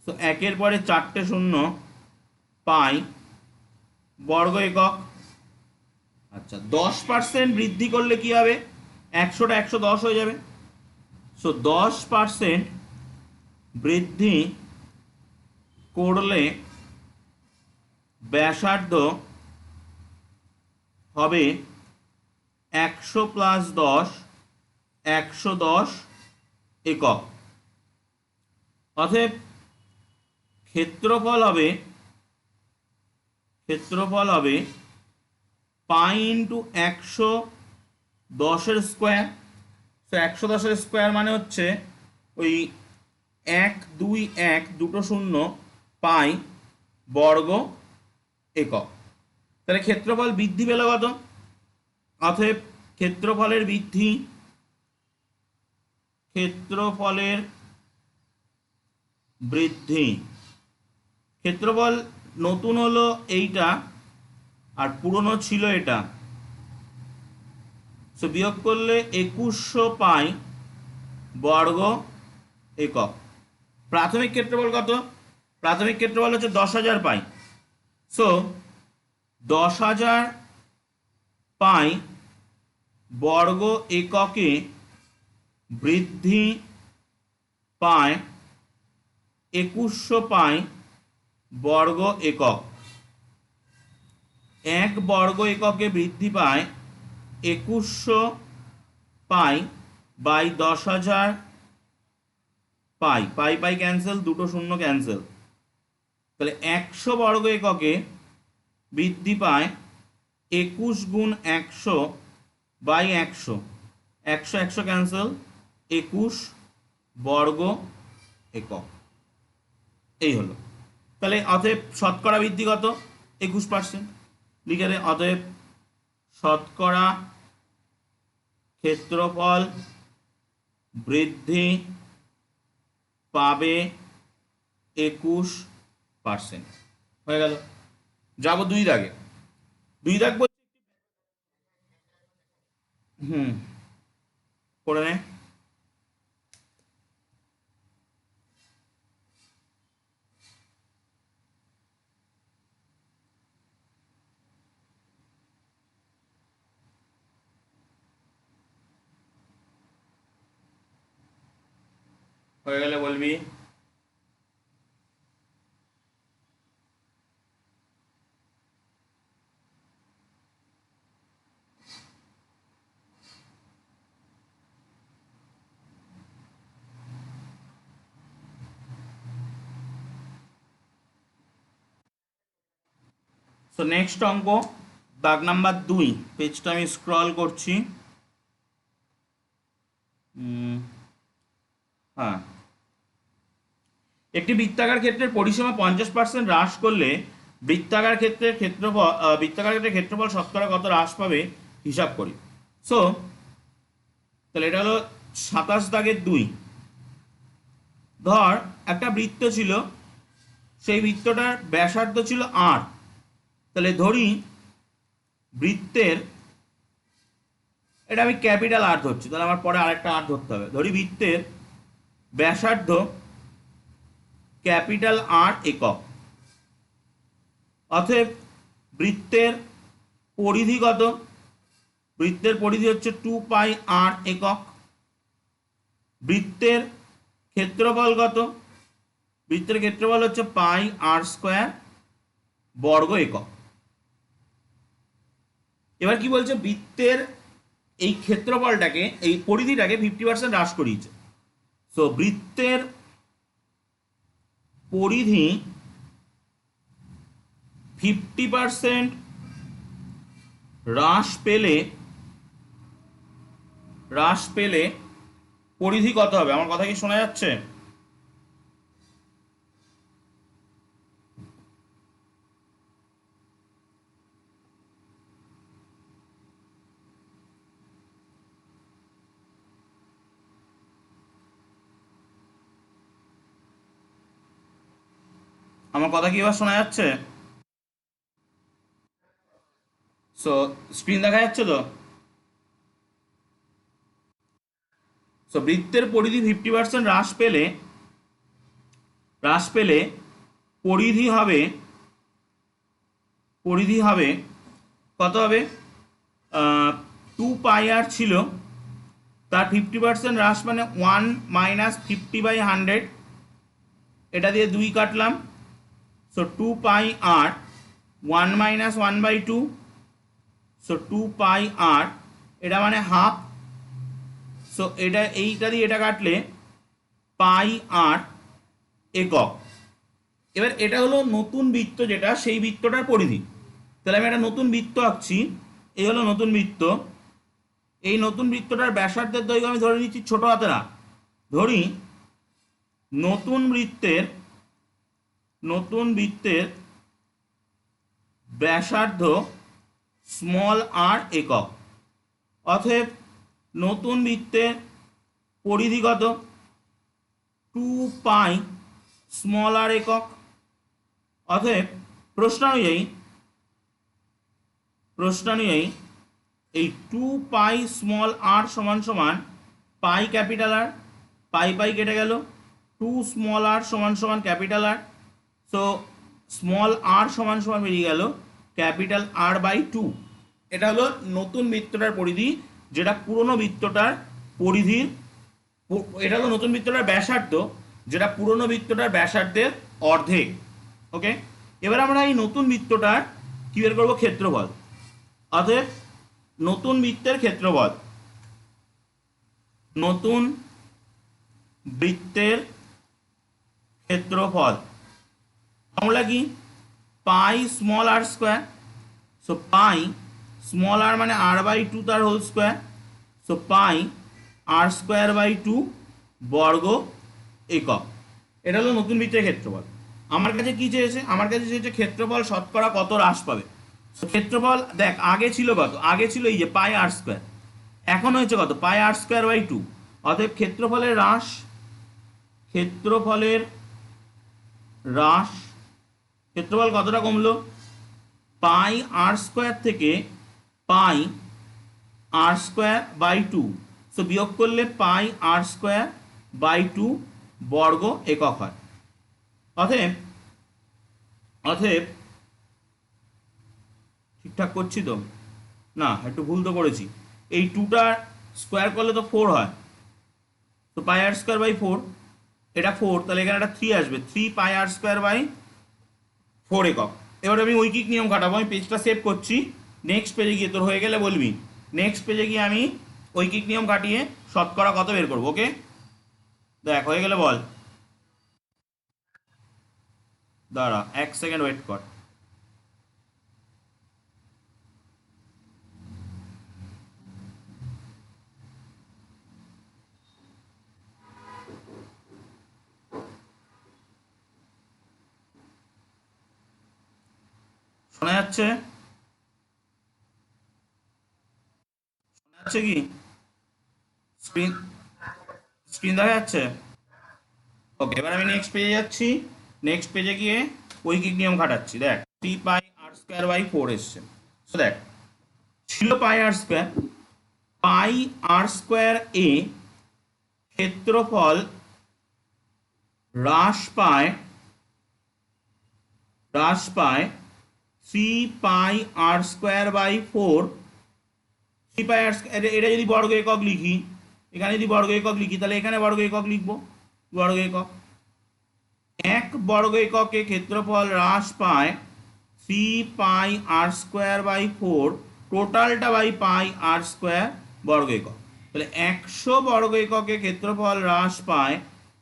S1: তো একের পরে 4টে শূন্য, পাই বর্গ একক। আচ্ছা, 10% বৃদ্ধি করলে কি হবে? 100টা 110 হয়ে যাবে। সো 10% বৃদ্ধি করলে ব্যাসার্ধ হবে 100 প্লাস 10, 110 একক। অতএব ক্ষেত্রফল হবে পাই ইন্টু 110 স্কোয়ার। তো 110 স্কোয়ার মানে হচ্ছে ওই 1 2 1 দুটো শূন্য, পাই বর্গ একক। তাহলে ক্ষেত্রফল বৃদ্ধি পেল কত? অতএব ক্ষেত্রফলের বৃদ্ধি, ক্ষেত্রফল নতুন হলো এইটা আর পুরনো ছিল এটা, সো বিয়োগ করলে 2100 পাই বর্গ একক। প্রাথমিক ক্ষেত্রফল কত? প্রাথমিক ক্ষেত্রফল হচ্ছে 10,000 পাই। সো 10,000 পাই বর্গ এককে বৃদ্ধি পায় 2100 পাই বর্গ একক। 1 বর্গ এককে বৃদ্ধি পায় 2100 pi by 10,000 pi. Pi pi cancel, দুটো শূন্য ক্যান্সেল। তাহলে 100 বর্গ এককে বৃদ্ধি পায় 21 গুণ 100 বাই 100, 100 100 ক্যান্সেল, 21 বর্গ একক। এই হলো। তাহলে অতএব শতকরা বৃদ্ধি কত? 21%। লিখে দে, অতএব শতকরা ক্ষেত্রফল বৃদ্ধি পাবে 21%। হয়ে গেল। যাবো 2 দাগে। 2 দাগ করে নে। হয়ে গেলে বলবি। সো নেক্সট অঙ্ক, দাগ নাম্বার 2। পেজটা আমি স্ক্রল করছি। হ্যাঁ, একটি বৃত্তাকার ক্ষেত্রের পরিসীমা 50% হ্রাস করলে বৃত্তাকার ক্ষেত্রের ক্ষেত্রফল শতকরা কত হ্রাস পাবে হিসাব করি। সো তাহলে এটা হলো 27 দাগের 2। ধর একটা বৃত্ত ছিল, সেই বৃত্তটার ব্যাসার্ধ ছিল r। তাহলে ধরি বৃত্তের, এটা আমি ক্যাপিটাল আর ধরছি, তাহলে আমার পরে আরেকটা আর ধরতে হবে। ধরি বৃত্তের ব্যাসার্ধ ক্যাপিটাল আর একক। অতএব বৃত্তের পরিধি কত? বৃত্তের পরিধি হচ্ছে 2 পাই আর একক। বৃত্তের ক্ষেত্রফল কত? বৃত্তের ক্ষেত্রফল হচ্ছে পাই আর স্কোয়ার বর্গ একক। এবার কি বলছে? বৃত্তের এই ক্ষেত্রফলটাকে, এই পরিধিটাকে 50% হ্রাস করিয়েছে। সো বৃত্তের পরিধি 50% হ্রাস পেলে পরিধি কত হবে? আমার কথা কি শোনা যাচ্ছে? আমার কথা কি এবার শোনা যাচ্ছে? সো স্ক্রিন দেখা যাচ্ছে তো? সো বৃত্তের পরিধি 50% হ্রাস পেলে পরিধি হবে কত হবে? 2 পাই আর ছিল, তার 50% হ্রাস মানে 1 - 50/100, এটা দিয়ে 2 কাটলাম। সো 2 পাই আর 1 - 1/2, সো 2 পাই আর, এটা মানে হাফ। সো এটা এইটা দিয়ে এটা কাটলে পাই আর একক। এবার এটা হলো নতুন বৃত্ত, যেটা সেই বৃত্তটার পরিধি। তাহলে আমি একটা নতুন বৃত্ত আঁকছি, এই হলো নতুন বৃত্ত। এই নতুন বৃত্তটার ব্যাসার্ধের দৈর্ঘ্য আমি ধরে নিচ্ছি ছোট হাতের আ। ধরি নতুন বৃত্তের ব্যাসার্ধ স্মল আর একক। অতএব নতুন বৃত্তের পরিধি কত? 2 পাই স্মল আর একক। অতএব প্রশ্ন অনুযায়ী এই 2 পাই স্মল আর সমান সমান পাই ক্যাপিটাল আর, পাই পাই কেটে গেল, 2 স্মল আর সমান সমান ক্যাপিটাল আর। সো স্মল আর সমান সমান বেরিয়ে গেল ক্যাপিটাল R/2। এটা হলো নতুন বৃত্তটার পরিধি, যেটা পুরনো বৃত্তটার পরিধির, এটা হলো নতুন বৃত্তটার ব্যাসার্ধ, যেটা পুরনো বৃত্তটার ব্যাসার্ধের অর্ধেক। ওকে, এবার আমরা এই নতুন বৃত্তটার কি বের করবো? ক্ষেত্রফল। অতএব নতুন বৃত্তের ক্ষেত্রফল, নতুন বৃত্তের ক্ষেত্রফল ফর্মুলা কি? পাই স্মল আর স্কোয়ার। সো পাই স্মল আর মানে R/2 তার হোল স্কোয়ার। সো পাই R²/2 বর্গ একক। এটা হলো নতুন বৃত্তের ক্ষেত্রফল। আমার কাছে কি চেয়েছে? আমার কাছে চেয়েছে ক্ষেত্রফল শতকরা কত হ্রাস পাবে। ক্ষেত্রফল দেখ, আগে ছিল কত? আগে ছিল এই যে পাই আর স্কোয়ার, এখন হয়েছে কত? পাই R²/2। অতএব ক্ষেত্রফলের হ্রাস, ক্ষেত্রফল কতটা কমলো? পাই আর স্কোয়ার থেকে পাই R²/2। সো বিয়োগ করলে পাই R²/2 বর্গ একক হয়। অতএব ঠিকঠাক করছি তো? না, একটু ভুল তো করেছি। এই 2টা স্কোয়ার করলে তো 4 হয়, তো পাই R²/4, এটা 4, তাহলে এখানে একটা 3 আসবে, 3 পাই R²/4 একক। এবার আমি ঐকিক নিয়ম খাটাবো। আমি পেজটা সেভ করছি, নেক্সট পেজে গিয়ে তোর হয়ে গেলে বলবি। নেক্সট পেজে গিয়ে আমি ঐকিক নিয়ম কাটিয়ে শতকরা কত বের করবো। ওকে, দেখ হয়ে গেলে বল। দাঁড়া 1 সেকেন্ড ওয়েট কর। শোনা যাচ্ছে? কি স্ক্রিন স্ক্রিন দেখা যাচ্ছে? ওকে, এবার আমি নেক্সট পেজে যাচ্ছি। নেক্সট পেজে গিয়ে ঐকিক নিয়ম খাটাচ্ছি। দেখ 3 পাই R²/4 এসছে। তো দেখ, ছিল পাই আর স্কোয়ার, পাই R² এ ক্ষেত্রফল হ্রাস পায় 3 পাই R²/4। 3 পাই আর, এটা যদি বর্গ একক লিখি, এখানে যদি বর্গ একক লিখি, তাহলে এখানে বর্গ একক লিখবো, বর্গ একক। এক বর্গ এককে ক্ষেত্রফল হ্রাস পায় 3 পাই R²/4, টোটালটা বাই পাই R² বর্গ একক। তাহলে 100 বর্গ এককে ক্ষেত্রফল হ্রাস পায়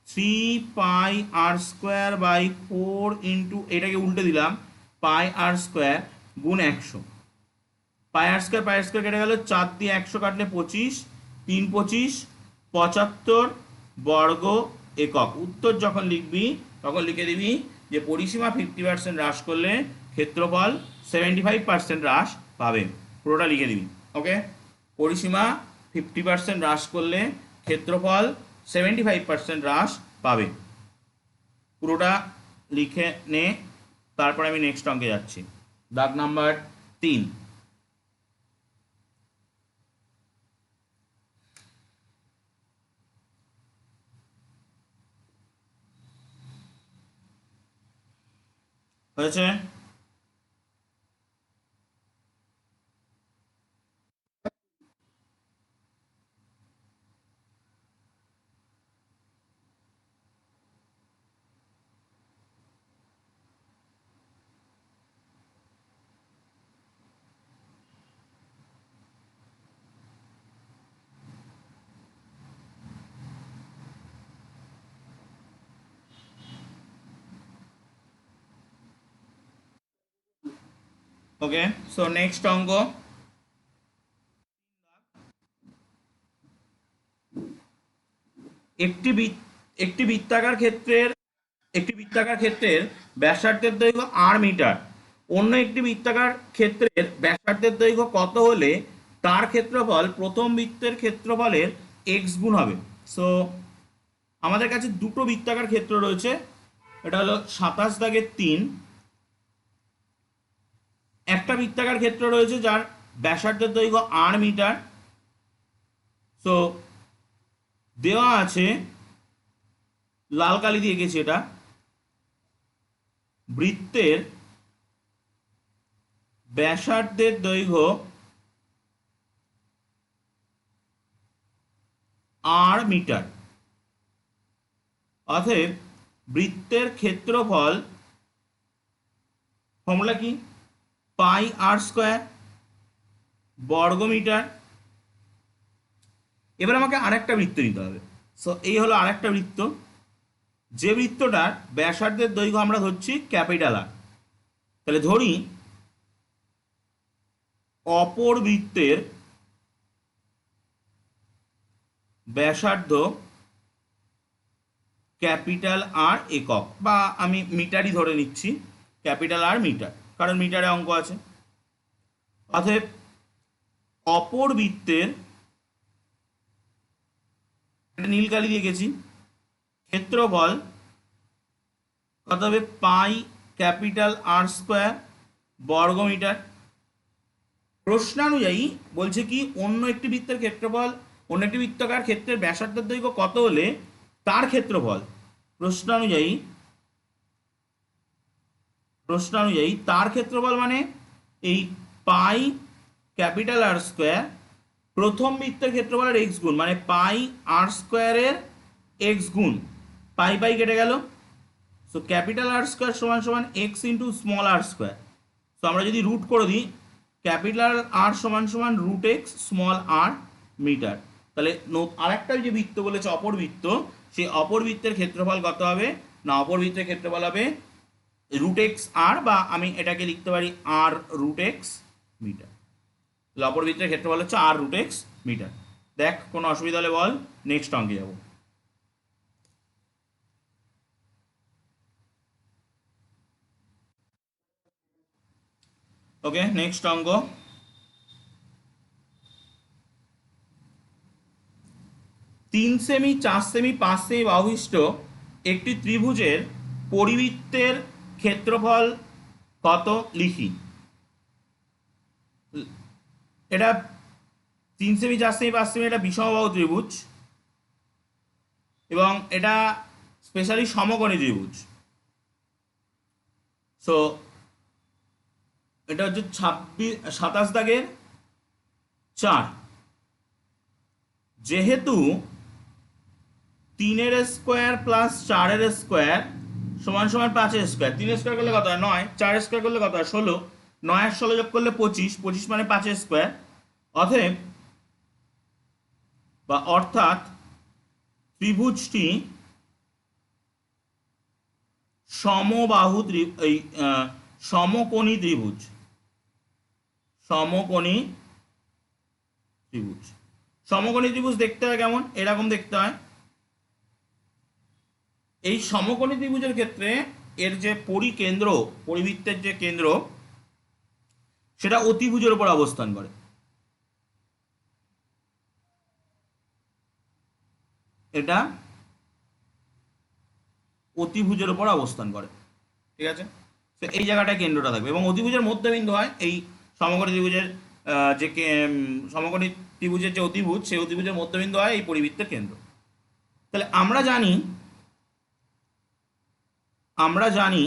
S1: 3 পাই R²/4 ইন্টু, এটাকে উল্টে দিলাম, পাই R² গুণ 100। পাই R² কেটে গেল, 4 দিয়ে 100 কাটলে 25, 3 25 75 বর্গ একক। উত্তর যখন লিখবি তখন লিখে দিবি যে পরিসীমা 50% হ্রাস করলে ক্ষেত্রফল 75% হ্রাস পাবে। পুরোটা লিখে দিবি। ওকে, পরিসীমা 50% হ্রাস করলে ক্ষেত্রফল 75% হ্রাস পাবে, পুরোটা লিখে নে, তারপরে আমি নেক্সট অঙ্কে যাচ্ছি। দাগ নাম্বার 3। হয়েছে? ওকে, সো নেক্সট অঙ্ক। একটি একটি বৃত্তাকার ক্ষেত্রের ব্যাসার্ধের দৈর্ঘ্য আর মিটার, অন্য একটি বৃত্তাকার ক্ষেত্রের ব্যাসার্ধের দৈর্ঘ্য কত হলে তার ক্ষেত্রফল প্রথম বৃত্তের ক্ষেত্রফলের এক্স গুণ হবে। সো আমাদের কাছে দুটো বৃত্তাকার ক্ষেত্র রয়েছে, এটা হলো 27 দাগের 3। একটা বৃত্তাকার ক্ষেত্র রয়েছে যার ব্যাসার্ধের দৈর্ঘ্য আর মিটার। সো দেওয়া আছে, লাল কালি দিয়ে গেছি, এটা বৃত্তের ব্যাসার্ধের দৈর্ঘ্য আর মিটার, অতএব বৃত্তের ক্ষেত্রফল ফর্মুলা কি, পাই আর স্কোয়ার বর্গমিটার। এবার আমাকে আরেকটা বৃত্ত নিতে হবে। সো এই হলো আরেকটা বৃত্ত, যে বৃত্তটার ব্যাসার্ধের দৈর্ঘ্য আমরা ধরছি ক্যাপিটাল আর। তাহলে ধরি অপর বৃত্তের ব্যাসার্ধ ক্যাপিটাল আর একক, বা আমি মিটারই ধরে নিচ্ছি, ক্যাপিটাল আর মিটার, কারণ মিটারে অঙ্ক আছে। অতএব অপর বৃত্তের, নীল কালি দিয়ে গেছি, ক্ষেত্রফল কত হবে, পাই ক্যাপিটাল আর স্কোয়ার বর্গমিটার। প্রশ্নানুযায়ী বলছে কি, অন্য একটি বৃত্তের ক্ষেত্রফল, অন্য একটি বৃত্তাকার ক্ষেত্রের ব্যাসার্ধের দৈর্ঘ্য কত হলে তার ক্ষেত্রফল প্রশ্নানুযায়ী তার ক্ষেত্রফল মানে এই পাই ক্যাপিটাল আর স্কোয়ার প্রথম বৃত্তের ক্ষেত্রফলের এক্স গুণ, মানে পাই আর স্কোয়ারের এক্স গুণ, পাই পাই কেটে গেল। সো ক্যাপিটাল আর স্কোয়ার সমান সমান x into small r square. So আমরা যদি রুট করে দিই, ক্যাপিটাল আর সমান সমান রুট এক্স স্মল আর মিটার। তাহলে আরেকটা যে বৃত্ত বলেছে অপর বৃত্ত, সেই অপর বৃত্তের ক্ষেত্রফল কত হবে না, অপর বৃত্তের ক্ষেত্রফল হবে রুট এক্স আর, বা আমি এটাকে লিখতে পারি আর রুট এক্স মিটার। তাহলে অপর বৃত্তের ক্ষেত্রফল হচ্ছে আর রুট এক্স মিটার। দেখ কোনো অসুবিধা হলে বল, নেক্সট অঙ্কে যাবো। ওকে, নেক্সট অঙ্ক। 3 সেমি, 4 সেমি, 5 সেমি বাহুবিশিষ্ট একটি ত্রিভুজের পরিবৃত্তের ক্ষেত্রফল কত লিখি। এটা 3 সেমি, 4 সেমি, 5 সেমি, এটা বিষমবাহু ত্রিভুজ, এবং এটা স্পেশালি সমকোণী ত্রিভুজ। সো এটা হচ্ছে 27 দাগের 4। যেহেতু 3 স্কোয়ার প্লাস 4 স্কোয়ার সমান সমান 5 স্কোয়ার, 3 স্কোয়ার করলে কত হয় 9, 4 স্কোয়ার করলে কত হয় 16, 9 আর 16 যোগ করলে 25, 25 মানে 5 স্কোয়ার। অতএব বা অর্থাৎ ত্রিভুজটি সমবাহু এই সমকোণী ত্রিভুজ, সমকোণী ত্রিভুজ। সমকোণী ত্রিভুজ দেখতে হয় কেমন, এরকম দেখতে হয়। এই সমকোণী ত্রিভুজের ক্ষেত্রে এর যে পরিকেন্দ্র, পরিবৃত্তের যে কেন্দ্র, সেটা অতিভুজের উপর অবস্থান করে। এটা অতিভুজের উপর অবস্থান করে। ঠিক আছে? তো এই জায়গাটায় কেন্দ্রটা থাকবে এবং অতিভুজের মধ্যবিন্দু হয় এই সমকোণী ত্রিভুজের সমকোণী ত্রিভুজের যে অতিভুজ, সেই অতিভুজের মধ্যবিন্দু হয় এই পরিবৃত্তের কেন্দ্র। তাহলে আমরা জানি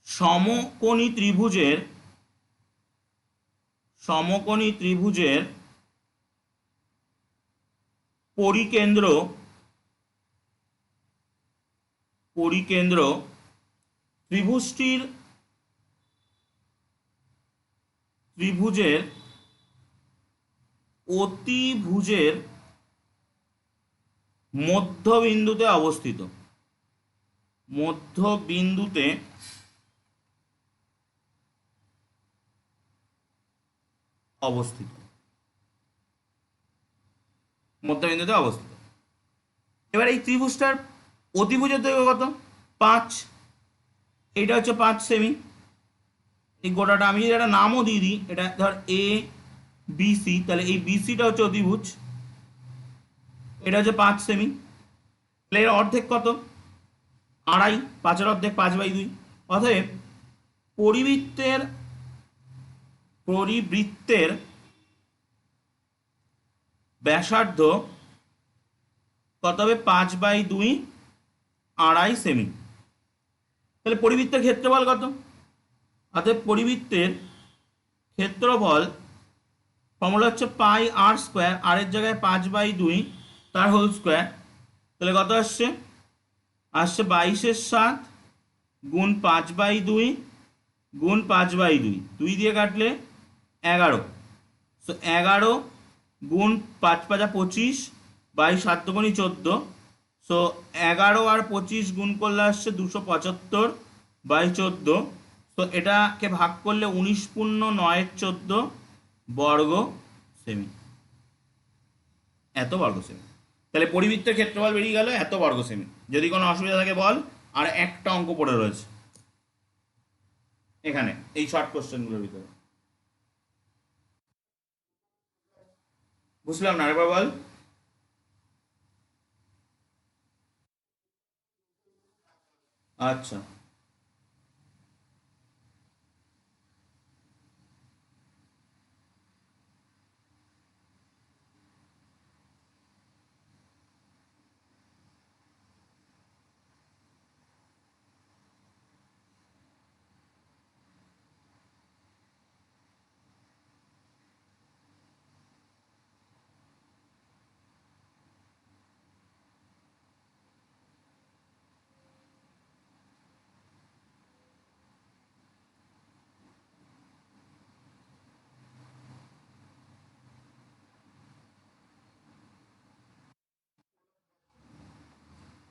S1: সমকোণী ত্রিভুজের পরিকেন্দ্র ত্রিভুজের অতিভুজের মধ্যবিন্দুতে অবস্থিত। এবার এই ত্রিভুজটার অতিভুজের দৈর্ঘ্য কত? 5। এইটা হচ্ছে 5 সেমি। এই গোটাটা আমি যদি একটা নামও দিয়ে দিই, এটা ধর এ বি সি, তাহলে এই বিসিটা হচ্ছে অতিভুজ, এটা হচ্ছে 5 সেমি। তাহলে এর অর্ধেক কত? 2.5। 5-এর অর্ধেক 5/2। অতএব পরিবৃত্তের ব্যাসার্ধ কত হবে? 5/2, 2.5 সেমি। তাহলে পরিবৃত্তের ক্ষেত্রফল কত? অতএব পরিবৃত্তের ক্ষেত্রফল ফর্মুলা হচ্ছে পাই আর স্কোয়ার, আর এর জায়গায় 5/2 তার হোল স্কোয়ার। তাহলে কত আসছে? 22/7 গুণ 5/2 গুণ 5/2, 2 দিয়ে কাটলে 11। সো 11 গুণ 5×5 = 25, 22 7 × 14। সো 11 আর 25 গুণ করলে আসছে 275/14। তো এটাকে ভাগ করলে 19.914 বর্গ সেমি, এত বর্গ সেমি। তাহলে পরিবৃত্তের ক্ষেত্রফল বেরিয়ে গেল এত বর্গ সেমি। যদি কোনো অসুবিধা থাকে বল। আর একটা অঙ্ক পড়ে রয়েছে এখানে এই শর্ট কোশ্চেনগুলোর ভিতরে, বুঝলাম না, আরেকবার বল। আচ্ছা,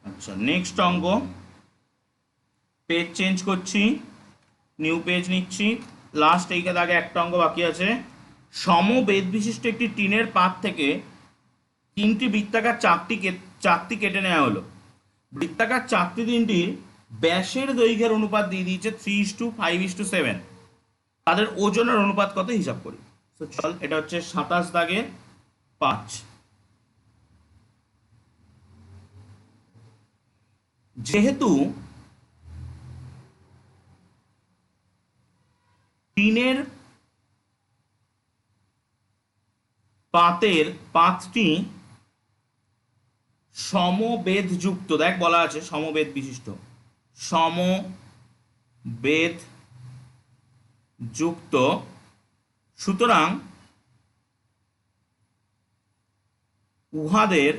S1: আচ্ছা, নেক্সট অঙ্ক। পেজ চেঞ্জ করছি, নিউ পেজ নিচ্ছি। লাস্ট এই আগে একটা অঙ্ক বাকি আছে। সমবেদ বিশিষ্ট একটি টিনের পাত থেকে 3টি বৃত্তাকার চাকতি কেটে নেওয়া হলো। বৃত্তাকার চাকতি তিনটির ব্যাসের দৈর্ঘ্যের অনুপাত দিয়ে দিয়েছে 3:5:7। তাদের ওজনের অনুপাত কত হিসাব করি। তো চল, এটা হচ্ছে 27 দাগের 5। যেহেতু টিনের পাতটি সমবেধযুক্ত, দেখ বলা আছে সমবেদ বিশিষ্ট, সমবেধযুক্ত, সুতরাং উহাদের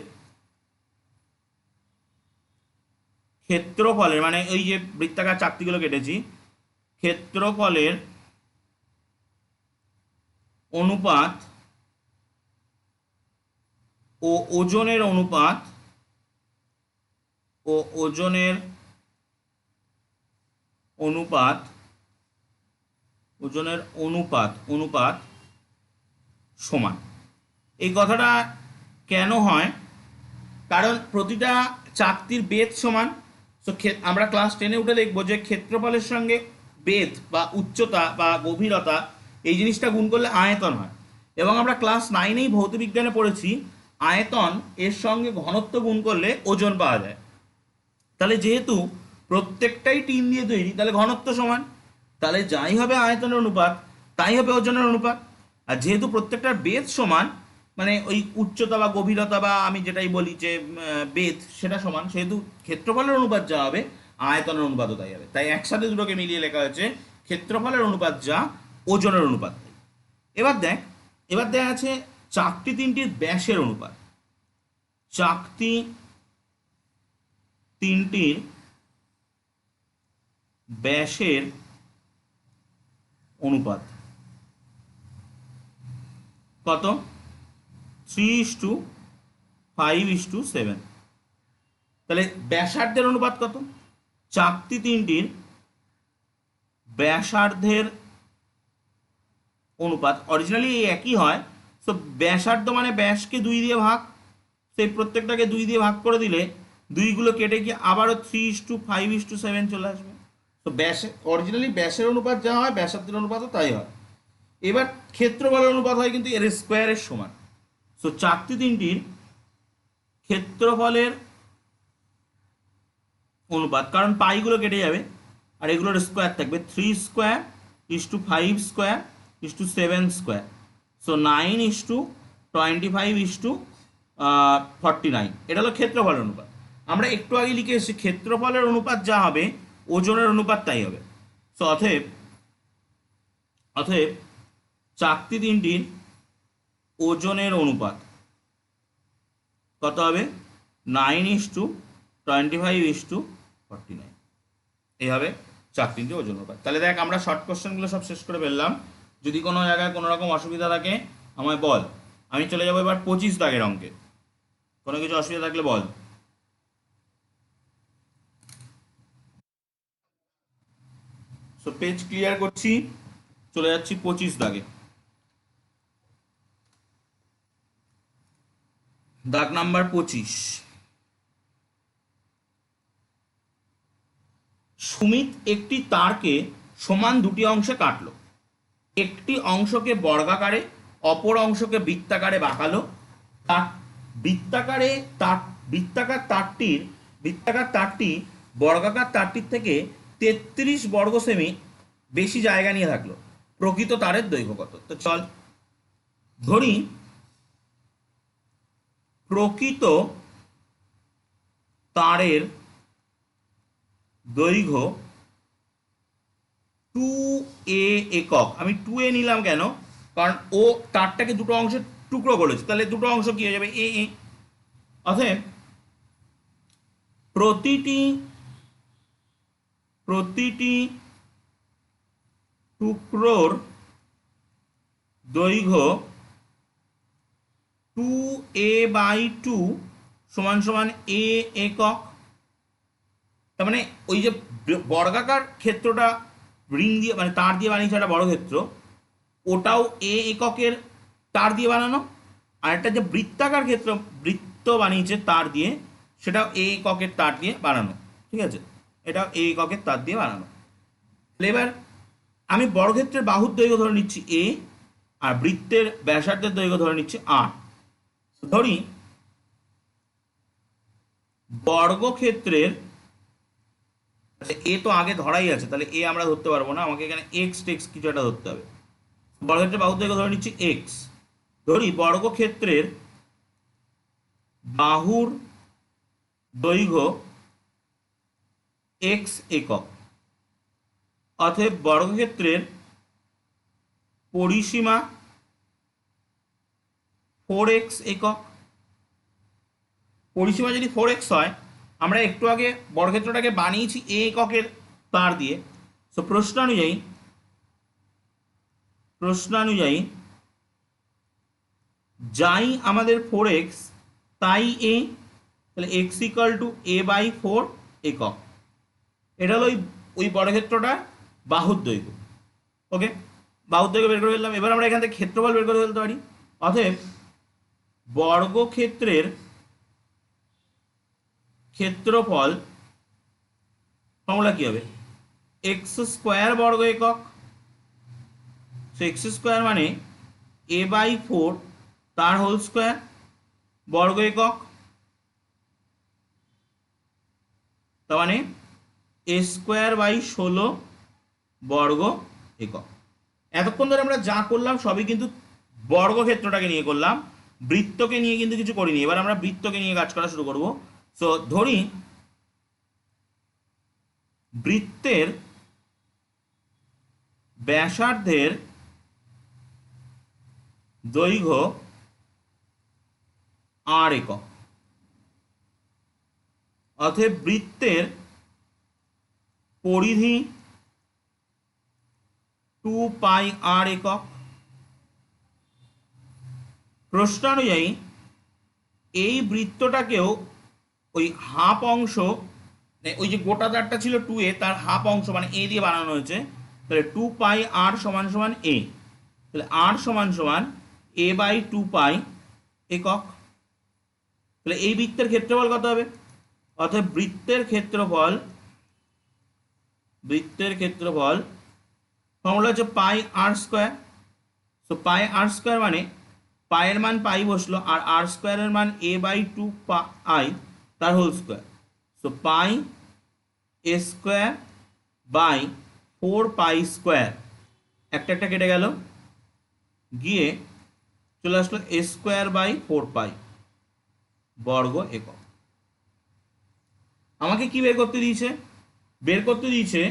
S1: ক্ষেত্রফলের, মানে ওই যে বৃত্তাকার চাকতিগুলো কেটেছি, ক্ষেত্রফলের অনুপাত ও ওজনের অনুপাত সমান। এই কথাটা কেন হয়? কারণ প্রতিটা চাকতির বেধ সমান। তো আমরা ক্লাস 10-এ উঠে দেখবো যে ক্ষেত্রফলের সঙ্গে বেধ বা উচ্চতা বা গভীরতা এই জিনিসটা গুণ করলে আয়তন হয়। এবং আমরা ক্লাস 9-এই ভৌতবিজ্ঞানে পড়েছি আয়তন এর সঙ্গে ঘনত্ব গুণ করলে ওজন পাওয়া যায়। তাহলে যেহেতু প্রত্যেকটাই 3 দিয়ে তৈরি, তাহলে ঘনত্ব সমান, তাহলে যাই হবে আয়তনের অনুপাত তাই হবে ওজনের অনুপাত। আর যেহেতু প্রত্যেকটার বেধ সমান, মানে ওই উচ্চতা বা গভীরতা বা আমি যেটাই বলি যে বেধ সেটা সমান, সেহেতু ক্ষেত্রফলের অনুপাত যা হবে আয়তনের অনুপাতও তাই হবে। তাই একসাথে দুটোকে মিলিয়ে লেখা হয়েছে ক্ষেত্রফলের অনুপাত যা ওজনের অনুপাত তাই। এবার দেখ আছে চাকতি তিনটির ব্যাসের অনুপাত। চাকতি তিনটির ব্যাসের অনুপাত কত? 3:5:7। তাহলে ব্যাসার্ধের অনুপাত কত? চাকতি তিনটির ব্যাসার্ধের অনুপাত অরিজিনালি একই হয়। তো ব্যাসার্ধ মানে ব্যাসকে 2 দিয়ে ভাগ, সেই প্রত্যেকটাকে 2 দিয়ে ভাগ করে দিলে 2গুলো কেটে গিয়ে আবারও 3:5:7 চলে আসবে। তো অরিজিনালি ব্যাসের অনুপাত যা হয় ব্যাসার্ধের অনুপাতও তাই হয়। এবার ক্ষেত্রফলের অনুপাত হয় কিন্তু এর স্কোয়ারের সমান। সো চাকতি তিনটির ক্ষেত্রফলের অনুপাত, কারণ পাইগুলো কেটে যাবে আর এগুলোর স্কোয়ার থাকবে, 3² = 5² = 7², সো 9:25:49। এটা হলো ক্ষেত্রফলের অনুপাত। আমরা একটু আগে লিখে এসেছি ক্ষেত্রফলের অনুপাত যা হবে ওজনের অনুপাত তাই হবে। সো অতএব অতএব চাকতি তিনটির ওজনের অনুপাত কত হবে? 9:25:49। এই হবে চাকতি তিনটির ওজন অনুপাত। তাহলে দেখ আমরা শর্ট কোশ্চেনগুলো সব শেষ করে ফেললাম। যদি কোনো জায়গায় কোনো রকম অসুবিধা থাকে আমায় বল। আমি চলে যাবো এবার 25 দাগের অঙ্কে। কোনো কিছু অসুবিধা থাকলে বল। সো পেজ ক্লিয়ার করছি, চলে যাচ্ছি 25 দাগে। দাগ নাম্বার 25। সুমিত একটি তারকে সমান দুটি অংশে কাটলো। একটি অংশকে বর্গাকারে অপর অংশকে বৃত্তাকারে বাঁকালো। তার বৃত্তাকার তারটি বর্গাকার তারটির থেকে 33 বর্গ সেমি বেশি জায়গা নিয়ে থাকলো। প্রকৃত তারের দৈর্ঘ্য কত? তো চল ধরি প্রকৃত তারের দৈর্ঘ্য 2a একক। আমি 2a নিলাম কেন? কারণ ও তারটাকে দুটো অংশে টুকরো করেছে, তাহলে দুটো অংশ কি হয়ে যাবে? এ এ। অতএব প্রতিটি টুকরোর দৈর্ঘ্য 2a/2 = a একক। তার মানে ওই যে বর্গাকার ক্ষেত্রটা রিং দিয়ে মানে তার দিয়ে বানিয়েছে একটা বড় ক্ষেত্র, ওটাও এ এককের তার দিয়ে বানানো। আর একটা যে বৃত্তাকার ক্ষেত্র বৃত্ত বানিয়েছে তার দিয়ে, সেটাও এ এককের তার দিয়ে বানানো। ঠিক আছে, এটাও এ এককের তার দিয়ে বানানো। এবার আমি বর্গক্ষেত্রের বাহুর দৈর্ঘ্য ধরে নিচ্ছি এ, আর বৃত্তের ব্যাসার্ধের দৈর্ঘ্য ধরে নিচ্ছি আর। ধরি বর্গক্ষেত্রের এ তো আগে ধরাই আছে, তাহলে এ আমরা ধরতে পারবো না, আমাকে এখানে এক্স টেক্স কিছু একটা ধরতে হবে। বর্গক্ষেত্রের বাহুর দৈর্ঘ্য ধরে নিচ্ছি এক্স। ধরি বর্গক্ষেত্রের বাহুর দৈর্ঘ্য এক্স একক। অতএব বর্গক্ষেত্রের পরিসীমা 4x একক। পরিসীমা যদি 4x হয়, আমরা একটু আগে বর্গক্ষেত্রটাকে বানিয়েছি এ এককের তার দিয়ে। সো প্রশ্ন অনুযায়ী যাই আমাদের 4x তাই a, তাহলে x = a/4 একক। এটা হলো ওই বর্গক্ষেত্রটা বাহুর দৈর্ঘ্য। ওকে, বাহুর দৈর্ঘ্য বের করে ফেললাম। এবার আমরা এখান থেকে ক্ষেত্রফল বের করে ফেলতে পারি। অতএব বর্গক্ষেত্রের ক্ষেত্রফল ফর্মুলা কি হবে? x² বর্গ একক। x² মানে a/4 তার হোল স্কোয়ার বর্গ একক। তার মানে এ স্কোয়ার বাই 16 বর্গ একক। এতক্ষণ ধরে আমরা যা করলাম সবই কিন্তু বর্গক্ষেত্রটাকে নিয়ে করলাম, বৃত্তকে নিয়ে কিন্তু কিছু করিনি। এবার আমরা বৃত্তকে নিয়ে কাজ করা শুরু করব। সো ধরি বৃত্তের ব্যাসার্ধের দৈর্ঘ্য আর একক, অতএব বৃত্তের পরিধি 2 পাই আর একক। প্রশ্নানুযায়ী এই বৃত্তটাকেও ওই হাফ অংশ, ওই যে গোটা তারটা ছিল 2a, তার হাফ অংশ মানে a দিয়ে বানানো হয়েছে। তাহলে 2 পাই আর সমান সমান a, তাহলে আর সমান সমান a বাই 2 পাই একক। তাহলে এই বৃত্তের ক্ষেত্রফল কত হবে? অর্থাৎ বৃত্তের ক্ষেত্রফল ফর্মুলা হচ্ছে পাই আর স্কোয়ার। সো পাই আর স্কোয়ার মানে পায়ের মান পাই বসলো, আর আর স্কোয়ারের মান a বাই 2 পাই তার whole square. So pi A square by 4 pi square, একটা একটা কেটে গেল, গিয়ে চলে আসলো এ স্কোয়ার বাই 4 পাই বর্গ একক। আমাকে কি বের করতে দিয়েছে? বের করতে দিয়েছে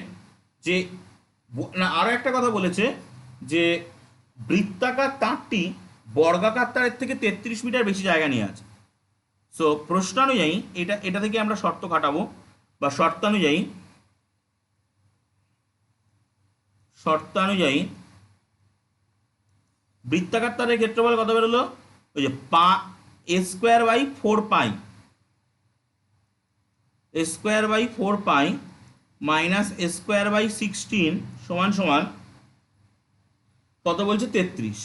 S1: যে, না, আরো একটা কথা বলেছে যে বৃত্তাকার তারটি বর্গাকার তারের থেকে 33 মিটার বেশি জায়গা নিয়ে আছে। সো প্রশ্নানুযায়ী এটা থেকে আমরা শর্ত কাটাবো, বা শর্তানুযায়ী বৃত্তাকার তারের ক্ষেত্রফল কত বেরোলো? ওই যে a square by 4 pi, A square by 4 pi minus a square by 16 সমান সমান কত বলছে? 33।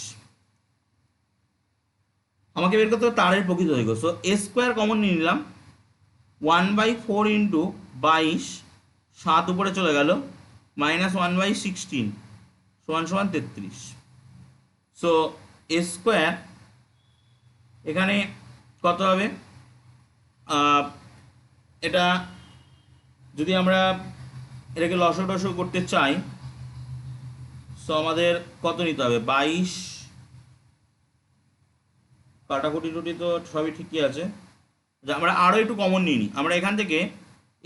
S1: আমাকে বের করতে হবে তারের প্রকৃত দৈর্ঘ্য। সো এ স্কোয়ার কমন নিয়ে নিলাম, 1/4 ইন্টু 22, 7 উপরে চলে গেল, মাইনাস 1/16 সমান সমান 33। সো এ স্কোয়ার এখানে কত হবে? এটা যদি আমরা এটাকে লসাগু টসাগু করতে চাই, সো আমাদের কত নিতে হবে? 22, কাটাকুটি টুটি তো সবই ঠিকই আছে। আমরা আরও একটু কমন নিয়ে নিই, আমরা এখান থেকে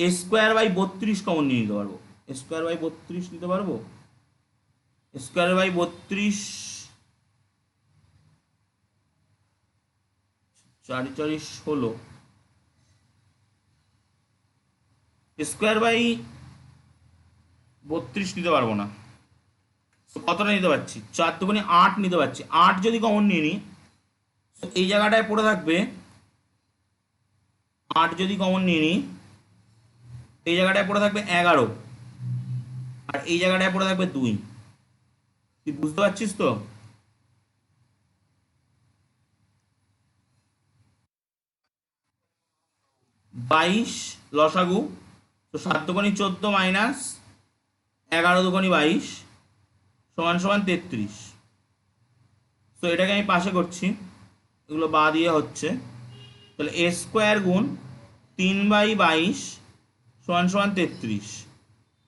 S1: এ স্কোয়ার বাই 32 কমন নিয়ে নিতে পারবো। স্কোয়ার বাই 32 নিতে পারবো। স্কোয়ার বাই 32, 4 4 16, স্কোয়ার বাই 32 নিতে পারবো না। কতটা নিতে পারছি? 4 দুগুণে 8 নিতে পারছি। 8 যদি কমন নিয়ে নিই, এই জায়গাটায় পড়ে থাকবে 8 যদি কমন নিয়ে নিই, এই জায়গাটায় পড়ে থাকবে 11, আর এই জায়গাটায় পড়ে থাকবে 2। তুই বুঝতে পারছিস তো? বাইশ লসাগু, তো 7 দুগুণে 14 মাইনাস 11 দুগুণে 22 সমান সমান 33। তো এটাকে আমি পাশে করছি, এগুলো বা দিয়ে হচ্ছে, তাহলে এ স্কোয়ার গুণ 3/22 সমান সমান 33।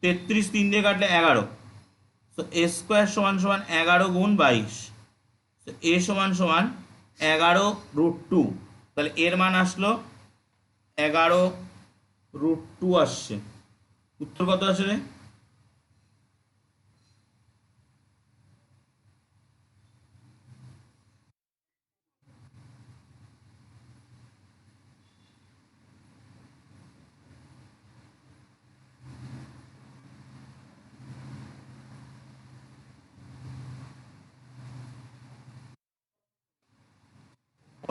S1: 33 3 দিয়ে কাটলে 11, তো এ স্কোয়ার সমান সমান 11 গুণ 22, তো এ সমান সমান 11√2। তাহলে এর মান আসলো 11√2 আসছে। উত্তর কত আসলে?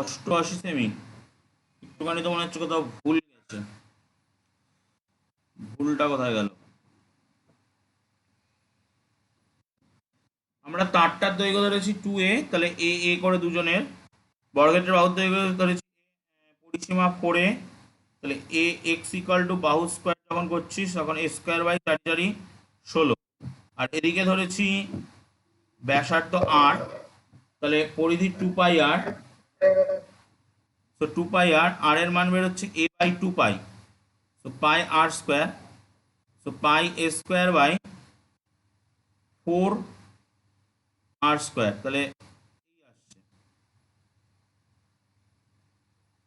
S1: অষ্টআশি সেমি। একটুখানি তো মনে হচ্ছে কোথাও ভুল গেছে, ভুলটা কোথায় গেল? আমরা তারটার দৈর্ঘ্য ধরেছি 2a, তাহলে এ করে দুজনের, বর্গক্ষেত্রের বাহুর দৈর্ঘ্য ধরেছি পরিসীমা 4a, তাহলে এ এক্স ইকাল টু বাহু স্কোয়ার যখন করছিস তখন এ স্কোয়ার বাই 4 4 16, আর এদিকে ধরেছি ব্যাসার্ধ আর, তাহলে পরিধি 2 পাই আর। তো 2 পাই আর, আর এর মান বেরোচ্ছে a বাই 2 পাই, তো pi r square. So pi A square by 4r², তাহলে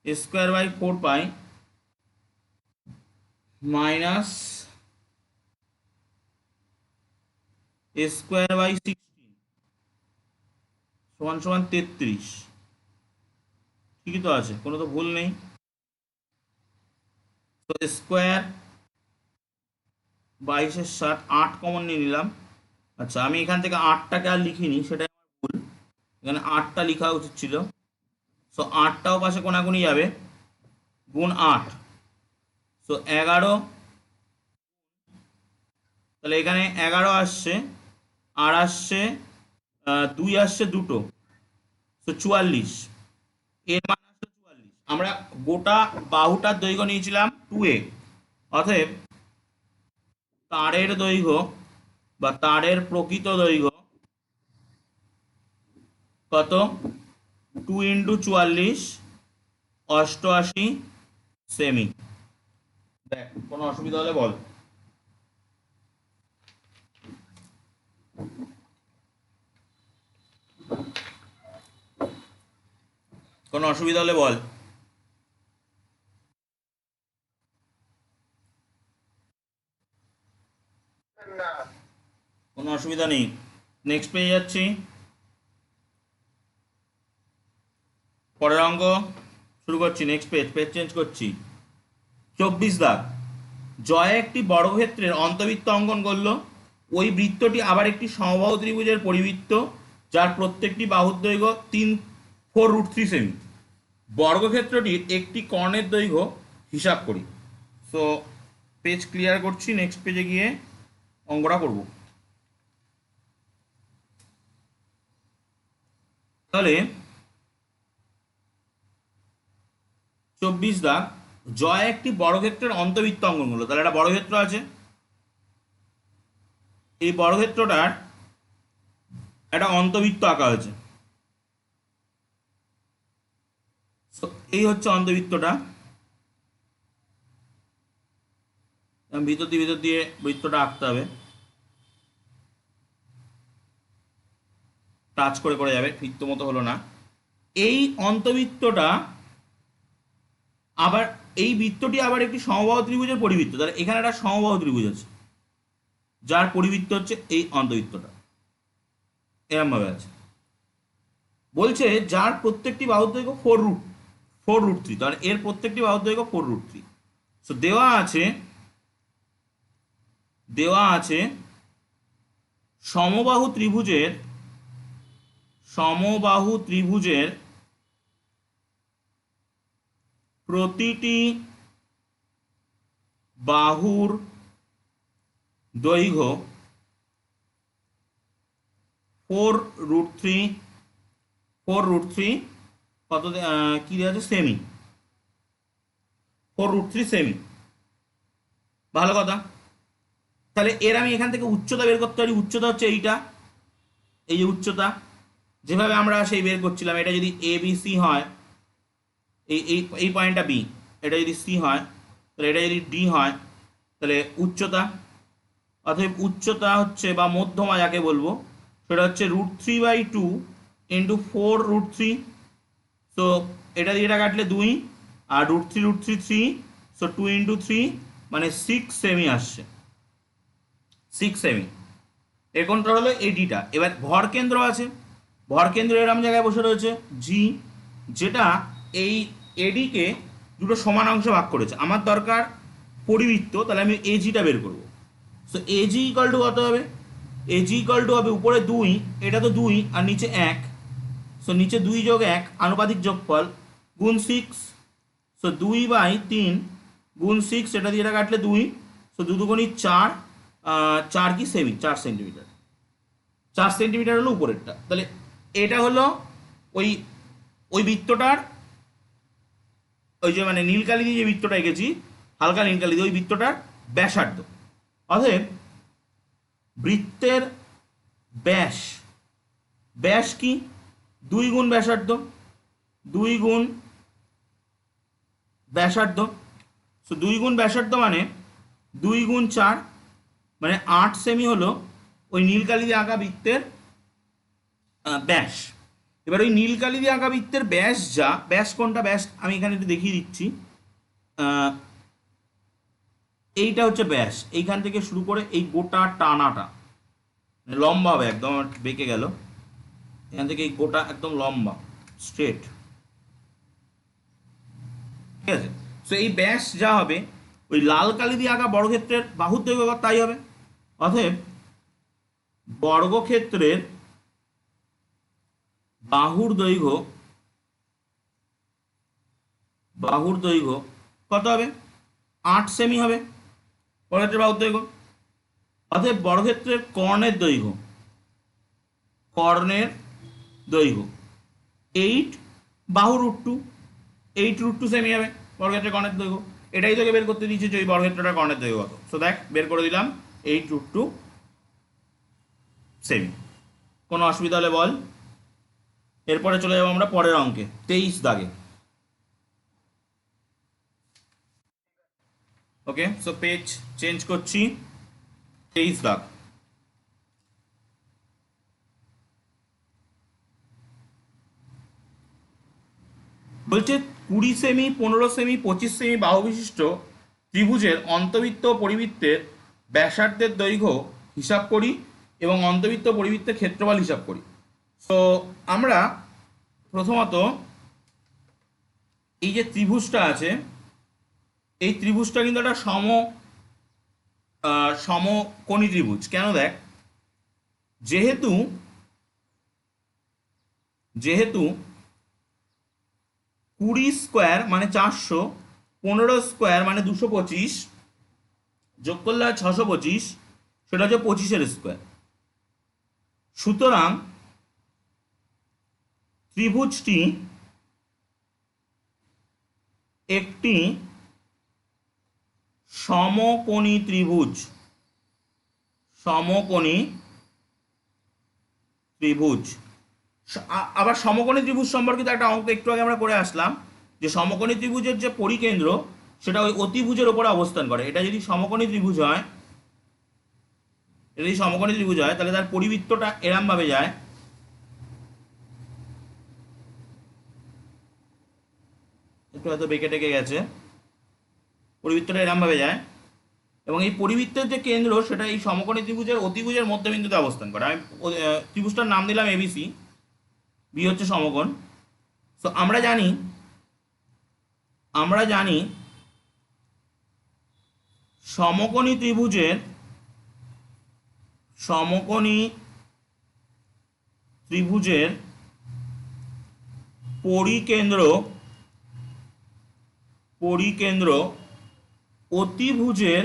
S1: a square by 4 pi minus a square by 16 সমান সমান 33। ঠিকই তো আছে, কোনো তো ভুল নেই। তো স্কোয়ার 22/7, 8 কমন নিয়ে নিলাম। আচ্ছা, আমি এখান থেকে 8টাকে আর লিখিনি, সেটাই আমার ভুল। এখানে 8টা লেখা উচিত ছিল। সো 8টাও পাশে কোনাকুনি যাবে, গুণ 8, সো 11। তাহলে এখানে 11 আসছে, আর আসছে 2 আসছে দুটো, তো 44। এর মান আসছে 44। আমরা গোটা বাহুটার দৈর্ঘ্য নিয়েছিলাম 2a, অতএব তারের দৈর্ঘ্য বা তারের প্রকৃত দৈর্ঘ্য কত? 2 × 44, 88 সেমি। দেখ, কোনো অসুবিধা হলে বল। কোনো অসুবিধা হলে বল। কোনো অসুবিধা নেই। নেক্সট পেয়ে যাচ্ছি, পরের অঙ্ক শুরু করছি। নেক্সট পেজ চেঞ্জ করছি। 24 দাগ, জয় একটি বর্গক্ষেত্রের অন্তবৃত্ত অঙ্কন করলো। ওই বৃত্তটি আবার একটি সমবাহু ত্রিভুজের পরিবৃত্ত, যার প্রত্যেকটি বাহুর দৈর্ঘ্য 4√3 সেমি। বর্গক্ষেত্রটির একটি কর্ণের দৈর্ঘ্য হিসাব করি। সো পেজ ক্লিয়ার করছি, নেক্সট পেজে গিয়ে অঙ্কটা করব। তাহলে 24 দাগ, জয় একটি বর্গক্ষেত্রের অন্তবৃত্ত অঙ্কন করলো। তাহলে একটা বর্গক্ষেত্র আছে, এই বর্গক্ষেত্রটার একটা অন্তবৃত্ত আঁকা হয়েছে। এই হচ্ছে অন্তবৃত্তটা। ভিতর দিয়ে বৃত্তটা আঁকতে হবে, টাচ করে করে যাবে, বৃত্ত মতো হলো না। এই অন্তবৃত্তটা আবার, এই বৃত্তটি আবার একটি সমবাহু ত্রিভুজের পরিবৃত্ত। তাহলে এখানে একটা সমবাহু ত্রিভুজ আছে, যার পরিবৃত্ত হচ্ছে এই অন্তবৃত্তটা, এরম ভাবে আছে। বলছে যার প্রত্যেকটি বাহুর দৈর্ঘ্য 4√3, তাহলে এর প্রত্যেকটি বাহুর দৈর্ঘ্য 4√3। সো দেওয়া আছে সমবাহু ত্রিভুজের প্রতিটি বাহুর দৈর্ঘ্য 4√3 কত কি দেওয়া আছে? Semi, 4√3 semi. ভালো কথা। তাহলে এর আমি এখান থেকে উচ্চতা বের করতে পারি। উচ্চতা হচ্ছে এইটা, এই যে উচ্চতা, যেভাবে আমরা সেই বের করছিলাম। এটা যদি এ বি সি হয়, এই এই এই পয়েন্টটা বি, এটা যদি সি হয়, তাহলে এটা যদি ডি হয়, তাহলে উচ্চতা। অতএব উচ্চতা হচ্ছে, বা মধ্যমা যাকে বলবো, সেটা হচ্ছে √3/2 × 4√3। সো এটা দিয়ে এটা কাটলে 2, আর √3 3, সো 2 × 3 মানে 6 সেমি আসছে, 6 সেমি। এর কোনটা হলো এডিটা। এবার ভর কেন্দ্র আছে, ভর কেন্দ্র এরম জায়গায় বসে রয়েছে জি, যেটা এই এডিকে দুটো সমান অংশে ভাগ করেছে। আমার দরকার পরিবৃত্ত, তাহলে আমি এজিটা বের করব। সো এজি ইকাল টু কত হবে? এজি ইকাল টু হবে উপরে 2, এটা তো 2, আর নিচে 1। সো নিচে 2 যোগ 1 আনুপাতিক যোগফল গুণ 6। সো 2/3 গুণ 6, এটা দিয়ে এটা কাটলে 2, সো 2 দুগুণী 4, 4 কি সেমি, 4 সেন্টিমিটার। 4 সেন্টিমিটার হলো উপরেরটা। তাহলে এটা হলো ওই ওই বৃত্তটার, ওই যে মানে নীলকালি দিয়ে যে বৃত্তটা এঁকেছি, হালকা নীলকালি দিয়ে, ওই বৃত্তটার ব্যাসার্ধ। অতএব বৃত্তের ব্যাস কি? 2 গুণ ব্যাসার্ধ, 2 গুণ ব্যাসার্ধ। সো 2 গুণ ব্যাসার্ধ মানে 2 গুণ 4, মানে 8 সেমি হলো ওই নীল কালি দিয়ে আঁকা বৃত্তের ব্যাস। এবার ওই নীল কালি দিয়ে আঁকা বৃত্তের ব্যাস যা, ব্যাস কোনটা, ব্যাস আমি এখানে একটু দেখিয়ে দিচ্ছি। এইটা হচ্ছে ব্যাস, এইখান থেকে শুরু করে এই গোটা টানাটা লম্বা হবে একদম, বেঁকে গেল, এখান থেকে এই গোটা একদম লম্বা স্ট্রেট, ঠিক আছে। তো এই ব্যাস যা হবে ওই লাল কালি দিয়ে আঁকা বর্গক্ষেত্রের বাহুর দৈর্ঘ্য তাই হবে। অতএব বর্গক্ষেত্রের বাহুর দৈর্ঘ্য কত হবে? 8 সেমি হবে বর্গক্ষেত্রের বাহুর দৈর্ঘ্য। অতএব বর্গক্ষেত্রের কর্ণের দৈর্ঘ্য 8 বাহু √2, 8 √2 সেমি হবে বর্গক্ষেত্রের কর্ণের দৈর্ঘ্য। এটাই তোকে বের করতে দিয়েছে যে ওই বর্গক্ষেত্রটার কর্ণের দৈর্ঘ্য কত। সো দেখ বের করে দিলাম 8 √2 সেমি। কোনো অসুবিধা হলে বল। এরপরে চলে যাবো আমরা পরের অঙ্কে, 23 দাগে। ওকে, সো পেজ চেঞ্জ করছি, 23 দাগ। বলছে 20 সেমি, 15 সেমি, 25 সেমি বাহু বিশিষ্ট ত্রিভুজের অন্তবৃত্ত ও পরিবৃত্তের ব্যাসার্ধের দৈর্ঘ্য হিসাব করি এবং অন্তবৃত্ত পরিবৃত্তের ক্ষেত্রফল হিসাব করি। তো আমরা প্রথমত এই যে ত্রিভুজটা আছে, এই ত্রিভুজটা কিন্তু একটা সমকোণী ত্রিভুজ। কেন? দেখ, যেহেতু 20 স্কোয়ার মানে 400, 15 স্কোয়ার মানে 225, যোগ করলে হয় 625, সেটা হচ্ছে 25-এর স্কোয়ার। সুতরাং ত্রিভুজটি একটি সমকোণী ত্রিভুজ। আবার সমকোণী ত্রিভুজ সম্পর্কিত একটা অঙ্ক একটু আগে আমরা করে আসলাম, যে সমকোণী ত্রিভুজের যে পরিকেন্দ্র সেটা ওই অতিভুজের উপরে অবস্থান করে। এটা যদি সমকোণী ত্রিভুজ হয়, তাহলে তার পরিবৃত্তটা এরম ভাবে যায়, একটু হয়তো বেঁকে টেকে গেছে, পরিবৃত্তটা এরম ভাবে যায়, এবং এই পরিবৃত্তের যে কেন্দ্র সেটা এই সমকোণী ত্রিভুজের অতিভুজের মধ্যবিন্দুতে অবস্থান করে। আমি ত্রিভুজটার নাম দিলাম এবিসি, বি হচ্ছে সমকোণ। তো আমরা জানি সমকোণী ত্রিভুজের পরিকেন্দ্র অতিভুজের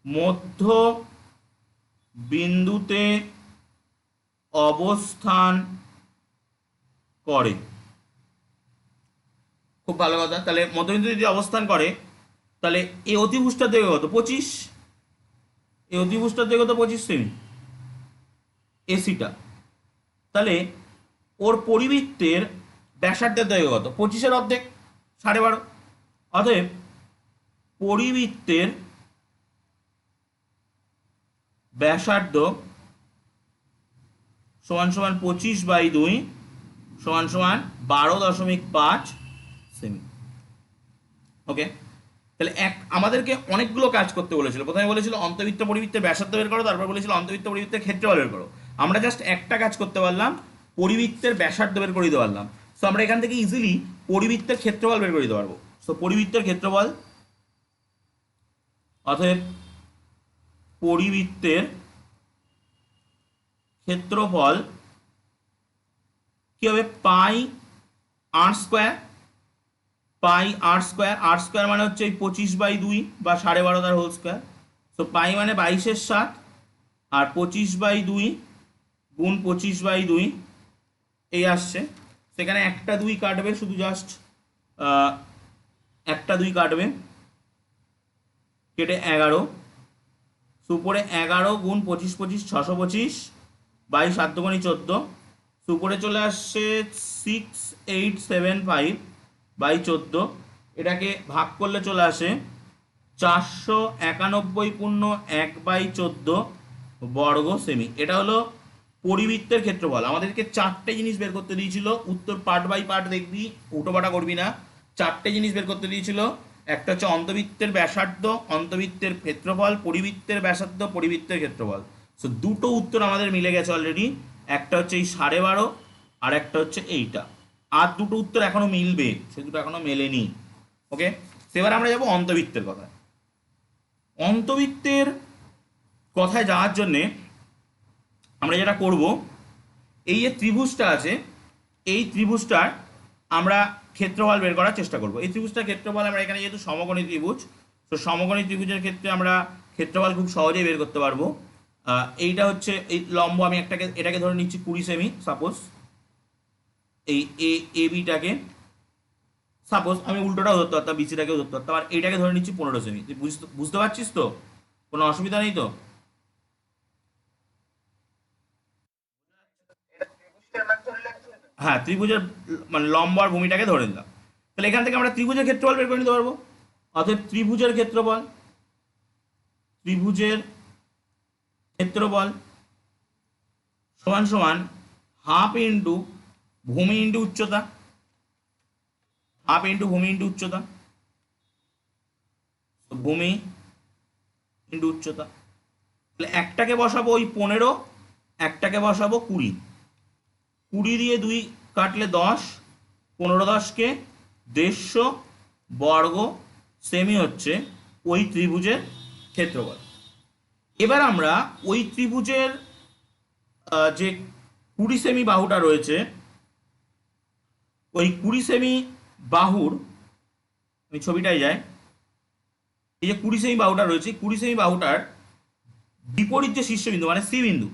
S1: মধ্য বিন্দুতে অবস্থান করে। খুব ভালো কথা। তাহলে মধ্যবিন্দুতে যদি অবস্থান করে, তাহলে এই অতিভুজটার দৈর্ঘ্য কত? 25। এই অতিভুজটার দৈর্ঘ্য তো 25 সেমি এসিটা। তাহলে ওর পরিবৃত্তের ব্যাসার্ধের দৈর্ঘ্য কত? 25-এর অর্ধেক, 12.5। অতএব পরিবৃত্তের ব্যাসার্ধ সমান 25/2 সমান 12.5 সেমি। ওকে, তাহলে আমাদেরকে অনেকগুলো কাজ করতে বলেছিল। প্রথমে বলেছিল অন্তবৃত্ত পরিবৃত্তের ব্যাসার্ধ বের করো, তারপর বলেছিল অন্তবৃত্ত পরিবৃত্তের ক্ষেত্রফল বের করো। আমরা জাস্ট একটা কাজ করতে পারলাম, পরিবৃত্তের ব্যাসার্ধ বের করে দিতে পারলাম। সো আমরা এখান থেকে ইজিলি পরিবৃত্তের ক্ষেত্রফল বের করে দিতে পারবো। সো পরিবৃত্তের ক্ষেত্রফল, অতএব পরিবৃত্তের ক্ষেত্রফল কি হবে? পাই r স্কোয়ার। r স্কোয়ার মানে হচ্ছে 25/2 বা 12.5 তার হোল স্কোয়ার। তো পাই মানে 22/7, আর 25/2 গুণ 25/2 এই আসছে। সেখানে একটা 2 কাটবে, শুধু জাস্ট একটা 2 কাটবে, কেটে 11। উপরে 11 গুণ 25/25 625, 22 7 দুগুণে 14। উপরে চলে আসছে 6875/14। এটাকে ভাগ করলে চলে আসে 491.1/14 বর্গ সেমি। এটা হলো পরিবৃত্তের ক্ষেত্রফল। আমাদেরকে চারটে জিনিস বের করতে দিয়েছিল, উত্তর পার্ট বাই পার্ট দেখবি, উল্টোপাটা করবি না। চারটে জিনিস বের করতে দিয়েছিল, একটা হচ্ছে অন্তবৃত্তের ব্যাসার্ধ, অন্তবৃত্তের ক্ষেত্রফল, পরিবৃত্তের ব্যাসার্ধ, পরিবৃত্তের ক্ষেত্রফল। সো দুটো উত্তর আমাদের মিলে গেছে অলরেডি। একটা হচ্ছে এই 12.5 আর একটা হচ্ছে এইটা। আর দুটো উত্তর এখনো মিলবে, সে দুটো এখনো মেলেনি। ওকে, এবার আমরা যাবো অন্তবৃত্তের কথায়। অন্তবৃত্তের কথায় যাওয়ার জন্যে আমরা যেটা করব, এই যে ত্রিভুজটা আছে, এই ত্রিভুজটার আমরা ক্ষেত্রফল বের করার চেষ্টা করব। এই ত্রিভুজটার ক্ষেত্রফল আমরা এখানে যেহেতু সমকোণী ত্রিভুজ, তো সমকোণী ত্রিভুজের ক্ষেত্রে আমরা ক্ষেত্রফল খুব সহজেই বের করতে পারবো। এইটা হচ্ছে এই লম্ব, আমি এটাকে ধরে নিচ্ছি 20 সেমি সাপোজ। এই এ বিটাকে সাপোজ আমি উল্টোটাও ধরতে পারতাম, বিসিটাকেও ধরতে পারতাম, আর এইটাকে ধরে নিচ্ছি 15 সেমি। তুই বুঝতে পারছিস তো? কোনো অসুবিধা নেই তো? হ্যাঁ, ত্রিভুজের মানে লম্ব আর ভূমিটাকে ধরে নিলাম। তাহলে এখান থেকে আমরা ত্রিভুজের ক্ষেত্রফল বের করে নিতে পারবো। অতএব ত্রিভুজের ক্ষেত্রফল, ত্রিভুজের ক্ষেত্রফল সমান সমান হাফ ইন্টু ভূমি ইন্টু উচ্চতা, হাফ ইন্টু ভূমি ইন্টু উচ্চতা, ভূমি ইন্টু উচ্চতা। তাহলে একটাকে বসাবো ওই 15, একটাকে বসাবো 20। 20 দিয়ে 2 কাটলে 10, 15×10 150 বর্গ সেমি হচ্ছে ওই ত্রিভুজের ক্ষেত্রফল। এবার আমরা ওই ত্রিভুজের যে 20 সেমি বাহুটা রয়েছে, ওই 20 সেমি বাহুর, ওই ছবিটাই যায়, এই যে 20 সেমি বাহুটা রয়েছে, 20 সেমি বাহুটার বিপরীত যে শীর্ষবিন্দু মানে সি বিন্দু,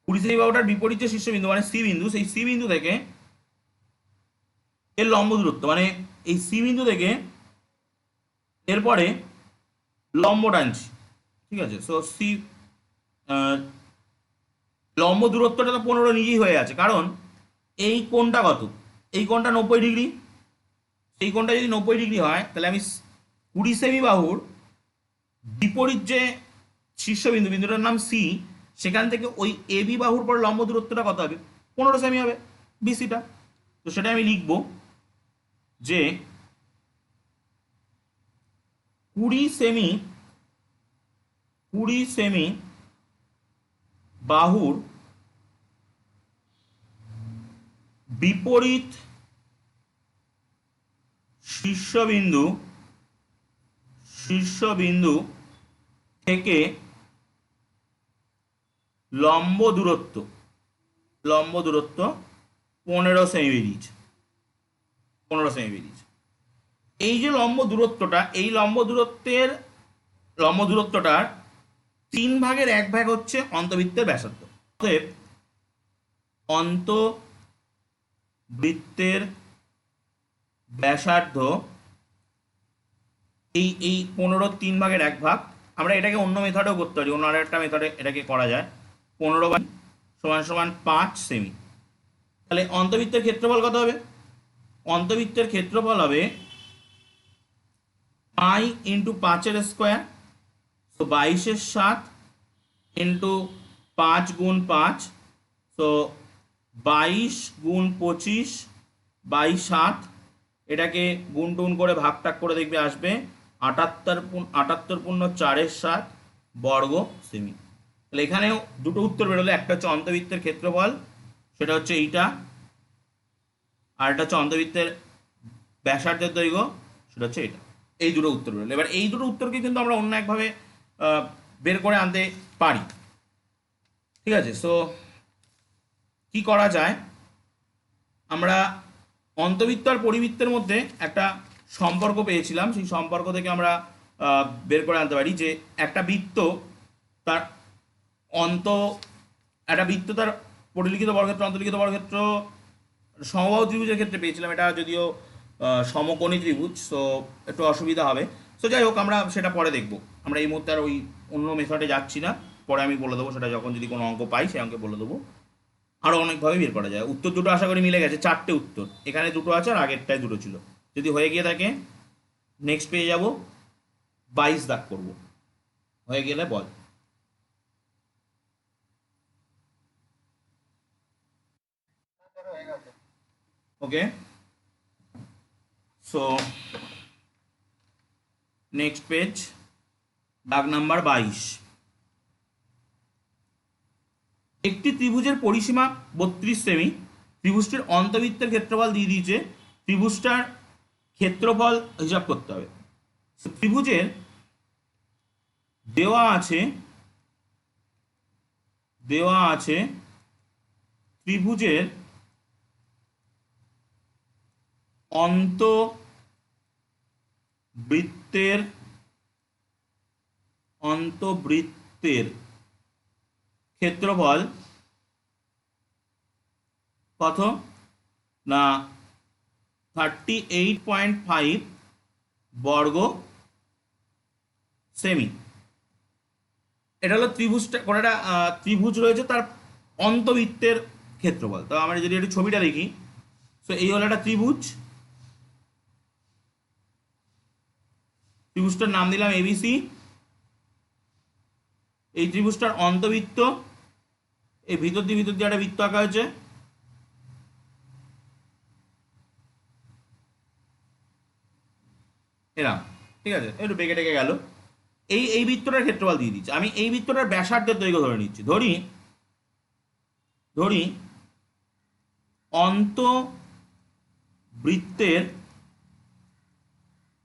S1: 20 সেমি বাহুটার বিপরীত যে শীর্ষবিন্দু মানে সি বিন্দু, সেই সি বিন্দু থেকে এর লম্ব দূরত্ব, মানে এই সি বিন্দু থেকে এরপরে লম্ব টানছি, ঠিক আছে। সো সি লম্ব দূরত্বটা তো 15 নিজেই হয়ে আছে, কারণ এই কোণটা কত, এই কোণটা 90 ডিগ্রি। সেই কোণটা যদি 90 ডিগ্রি হয়, তাহলে আমি 20 সেমি বাহুর বিপরীত যে শীর্ষবিন্দু, বিন্দুটার নাম সি, সেখান থেকে ওই এ বি বাহুর পর লম্ব দূরত্বটা কত হবে, 15 সেমি হবে, বিসিটা। তো সেটা আমি লিখব যে 20 সেমি বাহুর বিপরীত শীর্ষবিন্দু থেকে লম্ব দূরত্ব 15 সেমি বেরিয়েছে, 15 সেমি বেরিয়েছে। এই যে লম্ব দূরত্বটা, এই লম্ব দূরত্বটার 3/1 হচ্ছে অন্তবৃত্তের ব্যাসার্ধ। অতএব অন্তবৃত্তের ব্যাসার্ধ এই 15 3/1, আমরা এটাকে অন্য মেথডেও করতে পারি, অন্য আরেকটা মেথডে এটাকে করা যায়। 15 সমান সমান 5 সেমি। তাহলে অন্তবৃত্তের ক্ষেত্রফল কত হবে? অন্তবৃত্তের ক্ষেত্রফল হবে পাই ইন্টু 5/2, তো 22/7 ইন্টু 5×5, তো 22×25/7। এটাকে গুণ টুন করে ভাগ টাগ করে দেখবে আসবে 78.4 বর্গ সেমি। তাহলে এখানেও দুটো উত্তর বেরোলো, একটা হচ্ছে অন্তবৃত্তের ক্ষেত্রফল, সেটা হচ্ছে এইটা, আর এটা হচ্ছে অন্তবৃত্তের ব্যাসার্ধের দৈর্ঘ্য, সেটা হচ্ছে এটা। এই দুটো উত্তর বেরোলো। এবার এই দুটো উত্তরকে কিন্তু আমরা অন্য একভাবে বের করে আনতে পারি, ঠিক আছে। সো কি করা যায়, আমরা অন্তবৃত্ত আর পরিবৃত্তের মধ্যে একটা সম্পর্ক পেয়েছিলাম, সেই সম্পর্ক থেকে আমরা বের করে আনতে পারি যে একটা বৃত্ত তার পরিলিখিত বর্গক্ষেত্র, অন্তর্লিখিত বর্গক্ষেত্র সমবাহু ত্রিভুজের ক্ষেত্রে পেয়েছিলাম। এটা যদিও সমকোণী ত্রিভুজ, সো একটু অসুবিধা হবে। সো যাই হোক, আমরা সেটা পরে দেখব। আমরা এই মুহূর্তে আর ওই অন্য মেথডে যাচ্ছি না, পরে আমি বলে দেবো সেটা, যখন যদি কোনো অঙ্ক পাই সেই অঙ্কে বলে দেবো। আরও অনেকভাবে বের করা যায়। উত্তর দুটো আশা করি মিলে গেছে, 4টে উত্তর, এখানে দুটো আছে আর আগেরটায় দুটো ছিল। যদি হয়ে গিয়ে থাকে নেক্সট পেয়ে যাব। 22 দাগ করব। হয়ে গেলে বল। ওকে, সো নেক্সট পেজ, দাগ নাম্বার 22। একটি ত্রিভুজের পরিসীমা 32 সেমি, ত্রিভুজটির অন্তবৃত্তের ক্ষেত্রফল দিয়ে দিয়েছে, ত্রিভুজটার ক্ষেত্রফল হিসাব করতে হবে। ত্রিভুজের দেওয়া আছে ত্রিভুজের অন্তবৃত্তের ক্ষেত্রফল কত না 38.5 বর্গ সেমি। এটা হলো ত্রিভুজটা, কোনটা ত্রিভুজ রয়েছে তার অন্তবৃত্তের ক্ষেত্রফল। তো আমরা যদি একটু ছবিটা দেখি, তো এই হলো একটা ত্রিভুজ, ত্রিভুজটার নাম দিলাম এবিসি। এই ত্রিভুজটার অন্তবৃত্ত, এই ভিতর দিয়ে একটা বৃত্ত আঁকা হয়েছে, এরকম, ঠিক আছে, একটু বেঁকে টেকে গেল। এই বৃত্তটার ক্ষেত্রফল দিয়ে দিচ্ছি। আমি এই বৃত্তটার ব্যাসার্ধের দৈর্ঘ্য ধরে নিচ্ছি। ধরি অন্তবৃত্তের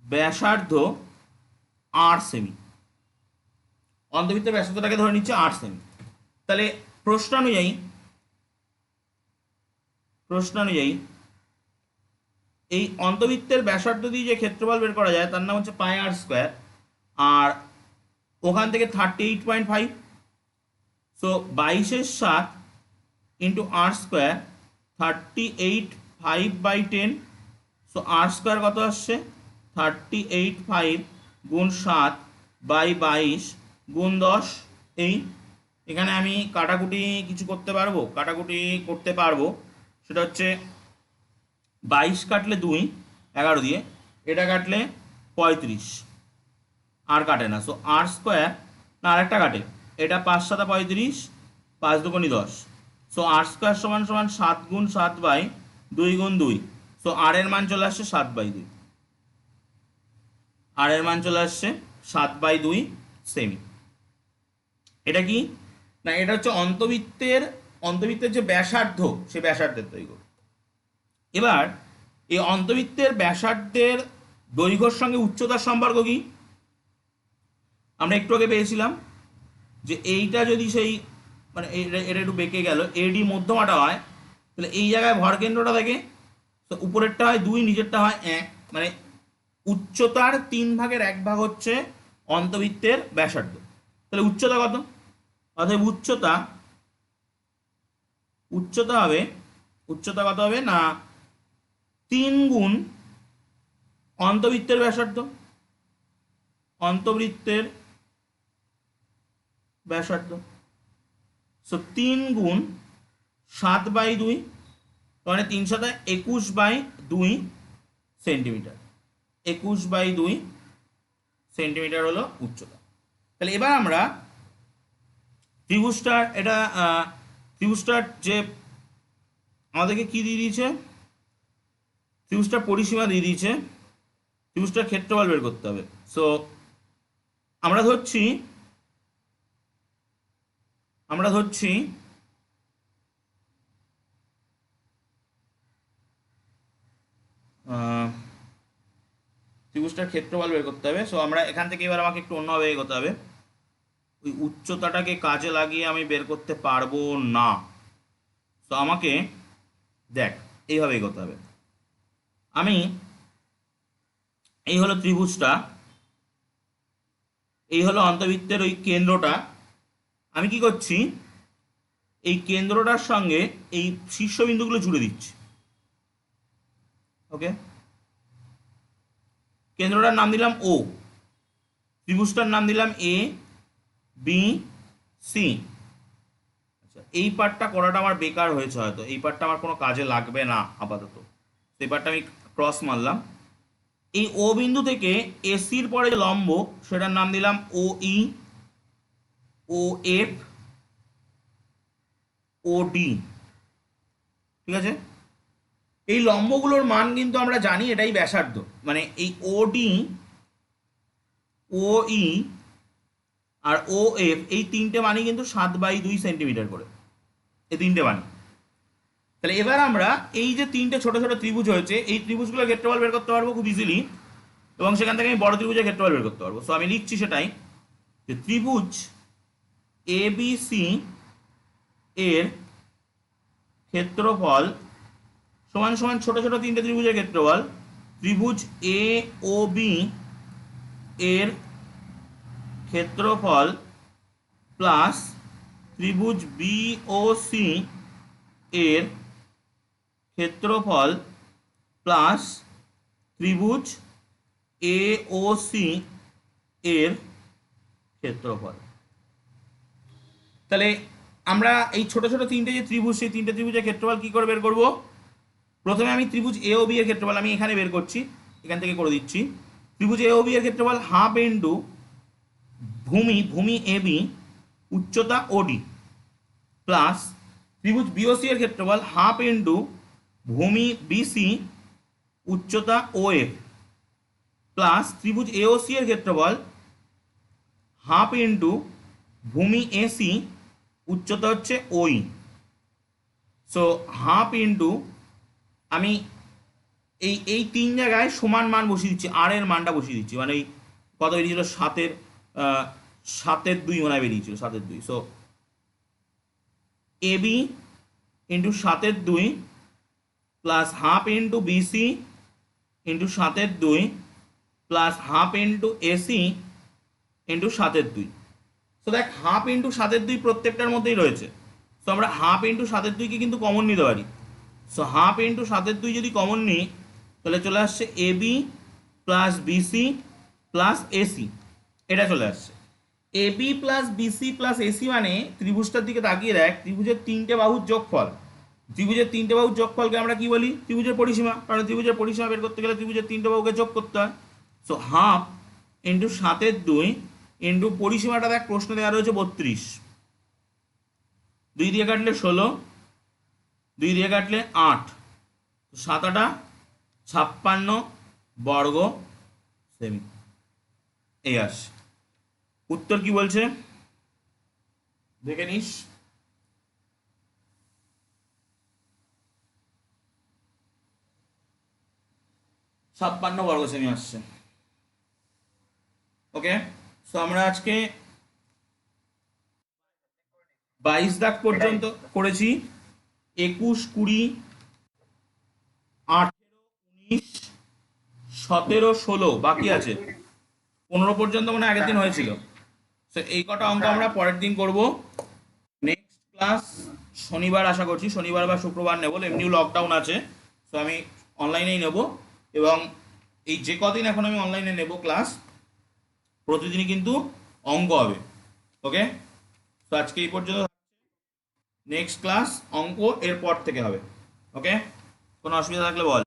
S1: ব্যাসার্ধ 8 সেমি। অন্তবৃত্তের ব্যাসার্ধটাকে ধরে নিচ্ছে 8 সেমি। তাহলে প্রশ্ন অনুযায়ী এই অন্তবৃত্তের ব্যাসার্ধ দিয়ে যে ক্ষেত্রফল বের করা যায় তার নাম হচ্ছে পাই আর স্কোয়ার, আর ওখান থেকে 38.5, সো 22/7 ইন্টু আর স্কোয়ার 38/5/10, সো আর স্কোয়ার কত আসছে 38/5 গুণ 7 বাই 22 গুণ 10। এই এখানে আমি কাটাকুটি কিছু করতে পারবো, সেটা হচ্ছে 22 কাটলে 2, 11 দিয়ে, এটা কাটলে 35, আর কাটে না, সো আর স্কোয়ার, না আরেকটা কাটে, এটা 5 7 35, 5 2 10, সো আর স্কোয়ার সমান সমান 7 গুণ 7 বাই 2 গুণ 2, সো আর এর মান চলে আসছে 7/2, আর এর মান চলে আসছে 7/2 সেমি। এটা কি না, এটা হচ্ছে অন্তবৃত্তের যে ব্যাসার্ধ, সে ব্যাসার্ধের দৈর্ঘ্য। এবার এই অন্তবৃত্তের ব্যাসার্ধের দৈর্ঘ্যের সঙ্গে উচ্চতার সম্পর্ক কি আমরা একটু আগে পেয়েছিলাম, যে এইটা যদি সেই মানে এটা একটু বেঁকে গেল, এডি মধ্যমাটা হয়, তাহলে এই জায়গায় ভরকেন্দ্রটা থাকে, তো উপরেরটা হয় 2, নিচেরটা হয় 1, মানে উচ্চতার 3/1 হচ্ছে অন্তবৃত্তের ব্যাসার্ধ। তাহলে উচ্চতা কত? অতএব উচ্চতা কত হবে না 3 গুণ অন্তবৃত্তের ব্যাসার্ধ, সো 3 গুণ 7/2, মানে 3 7 21/2 সেন্টিমিটার, 21/2 সেন্টিমিটার হলো উচ্চতা। তাহলে এবার আমরা ত্রিভুজটার যে আমাদেরকে কি দিয়ে দিয়েছে, ত্রিভুজটার পরিসীমা দিয়ে দিয়েছে, ত্রিভুজটার ক্ষেত্রফল বের করতে হবে। সো আমরা ধরছি ত্রিভুজটার ক্ষেত্রফল বের করতে হবে। সো আমরা এখান থেকে এবার আমাকে একটু অন্যভাবে এগোতে হবে, ওই উচ্চতাটাকে কাজে লাগিয়ে আমি বের করতে পারবো না। তো আমাকে দেখ এইভাবে এগোতে হবে। আমি এই হলো ত্রিভুজটা, এই হলো অন্তবৃত্তের ওই কেন্দ্রটা, আমি কি করছি এই কেন্দ্রটার সঙ্গে এই শীর্ষবিন্দুগুলো জুড়ে দিচ্ছি। ওকে, কেন্দ্রটার নাম দিলাম ও, ত্রিভুজটার নাম দিলাম এ বি সি। আচ্ছা, এই পার্টটা করাটা আমার বেকার হয়েছে, হয়তো এই পার্টটা আমার কোনো কাজে লাগবে না আপাতত, সেই পার্টটা আমি ক্রস মারলাম। এই ও বিন্দু থেকে এসির পরে যে লম্ব সেটার নাম দিলাম ও ই, ও এফ, ও ডি। ঠিক আছে, এই লম্বগুলোর মান কিন্তু আমরা জানি এটাই ব্যাসার্ধ, মানে এই ও ডি, ও ই আর ও এফ এই তিনটে মানই কিন্তু 7/2 সেন্টিমিটার করে, এই তিনটে মান। তাহলে এবার আমরা এই যে তিনটে ছোট ছোট ত্রিভুজ হয়েছে এই ত্রিভুজগুলোর ক্ষেত্রফল বের করতে পারবো খুব ইজিলি, এবং সেখান থেকে আমি বড় ত্রিভুজের ক্ষেত্রফল বের করতে পারবো। সো আমি লিখছি সেটাই, যে ত্রিভুজ এ বি সি এর ক্ষেত্রফল সমান সমান ছোট ছোট তিনটে ত্রিভুজের ক্ষেত্রফল, ত্রিভুজ এ ও বি এর ক্ষেত্রফল প্লাস ত্রিভুজ বি ও সি এর ক্ষেত্রফল প্লাস ত্রিভুজ এ ও সি এর ক্ষেত্রফল। তাহলে আমরা এই ছোট ছোট তিনটে যে ত্রিভুজ সেই তিনটে ত্রিভুজের ক্ষেত্রফল কি করে বের করব? প্রথমে আমি ত্রিভুজ এ ও বি এর ক্ষেত্রফল আমি এখানে বের করছি, এখান থেকে করে দিচ্ছি। ত্রিভুজ এ ও বি এর ক্ষেত্রফল হাফ ইন্টু ভূমি এ বি উচ্চতা ওডি প্লাস ত্রিভুজ বিওসি এর ক্ষেত্রফল হাফ ইন্টু ভূমি বিসি উচ্চতা ও এফ প্লাস ত্রিভুজ এওসি এর ক্ষেত্রফল হাফ ইন্টু ভূমি এসি উচ্চতা হচ্ছে ওই। সো হাফ ইন্টু আমি এই এই তিন জায়গায় সমান মান বসিয়ে দিচ্ছি, আর এর মানটা বসিয়ে দিচ্ছি, মানে এই কত বেরিয়েছিল 7/2 মনে হয় বেরিয়েছিল 7/2। So A B into 7/2 plus half into BC into 7/2 plus half into AC into 7/2। So দেখ হাফ ইন্টু 7/2 প্রত্যেকটার মধ্যেই রয়েছে। সো আমরা হাফ ইন্টু 7/2কে কিন্তু কমন নিতে পারি। সো হাফ ইন্টু 7/2 যদি কমন নিই তাহলে চলে আসছে A B plus BC plus AC, এটা চলে আসছে। A B plus BC plus AC মানে ত্রিভুজটার দিকে তাকিয়ে দেখ, ত্রিভুজের তিনটে বাহুর যোগফল। ত্রিভুজের তিনটে বাহুর যোগফলকে আমরা কি বলি? ত্রিভুজের পরিসীমা, কারণ ত্রিভুজের পরিসীমা বের করতে গেলে ত্রিভুজের তিনটে বাহুকে যোগ করতে হয়। সো হাফ ইন্টু 7/2 ইন্টু পরিসীমাটা দেখ প্রশ্ন দেওয়া রয়েছে 32, 2 দিয়ে কাটলে 16, 2 দিয়ে কাটলে 8, 7 56 বর্গ সেমি। এই আসে উত্তর। কি বলছে দেখে নিস। ছাপ্পান্ন বর্গ সেমি আসছে। ওকে, সো আমরা আজকে 22 দাগ পর্যন্ত করেছি। 21, 20, 18, 19, 17, 16 বাকি আছে। 15 পর্যন্ত মানে আগের দিন হয়েছিল। সো এই কটা অঙ্ক আমরা পরের দিন করব। নেক্সট ক্লাস শনিবার আশা করছি, শনিবার বা শুক্রবার নেব, এমনিও লকডাউন আছে। সো আমি অনলাইনেই নেব, এবং এই যে কদিন এখন আমি অনলাইনে নেব ক্লাস, প্রতিদিনই কিন্তু অঙ্ক হবে। ওকে, তো আজকে এই পর্যন্ত। নেক্সট ক্লাস অঙ্ক এরপর থেকে হবে। ওকে, কোনো অসুবিধা থাকলে বল।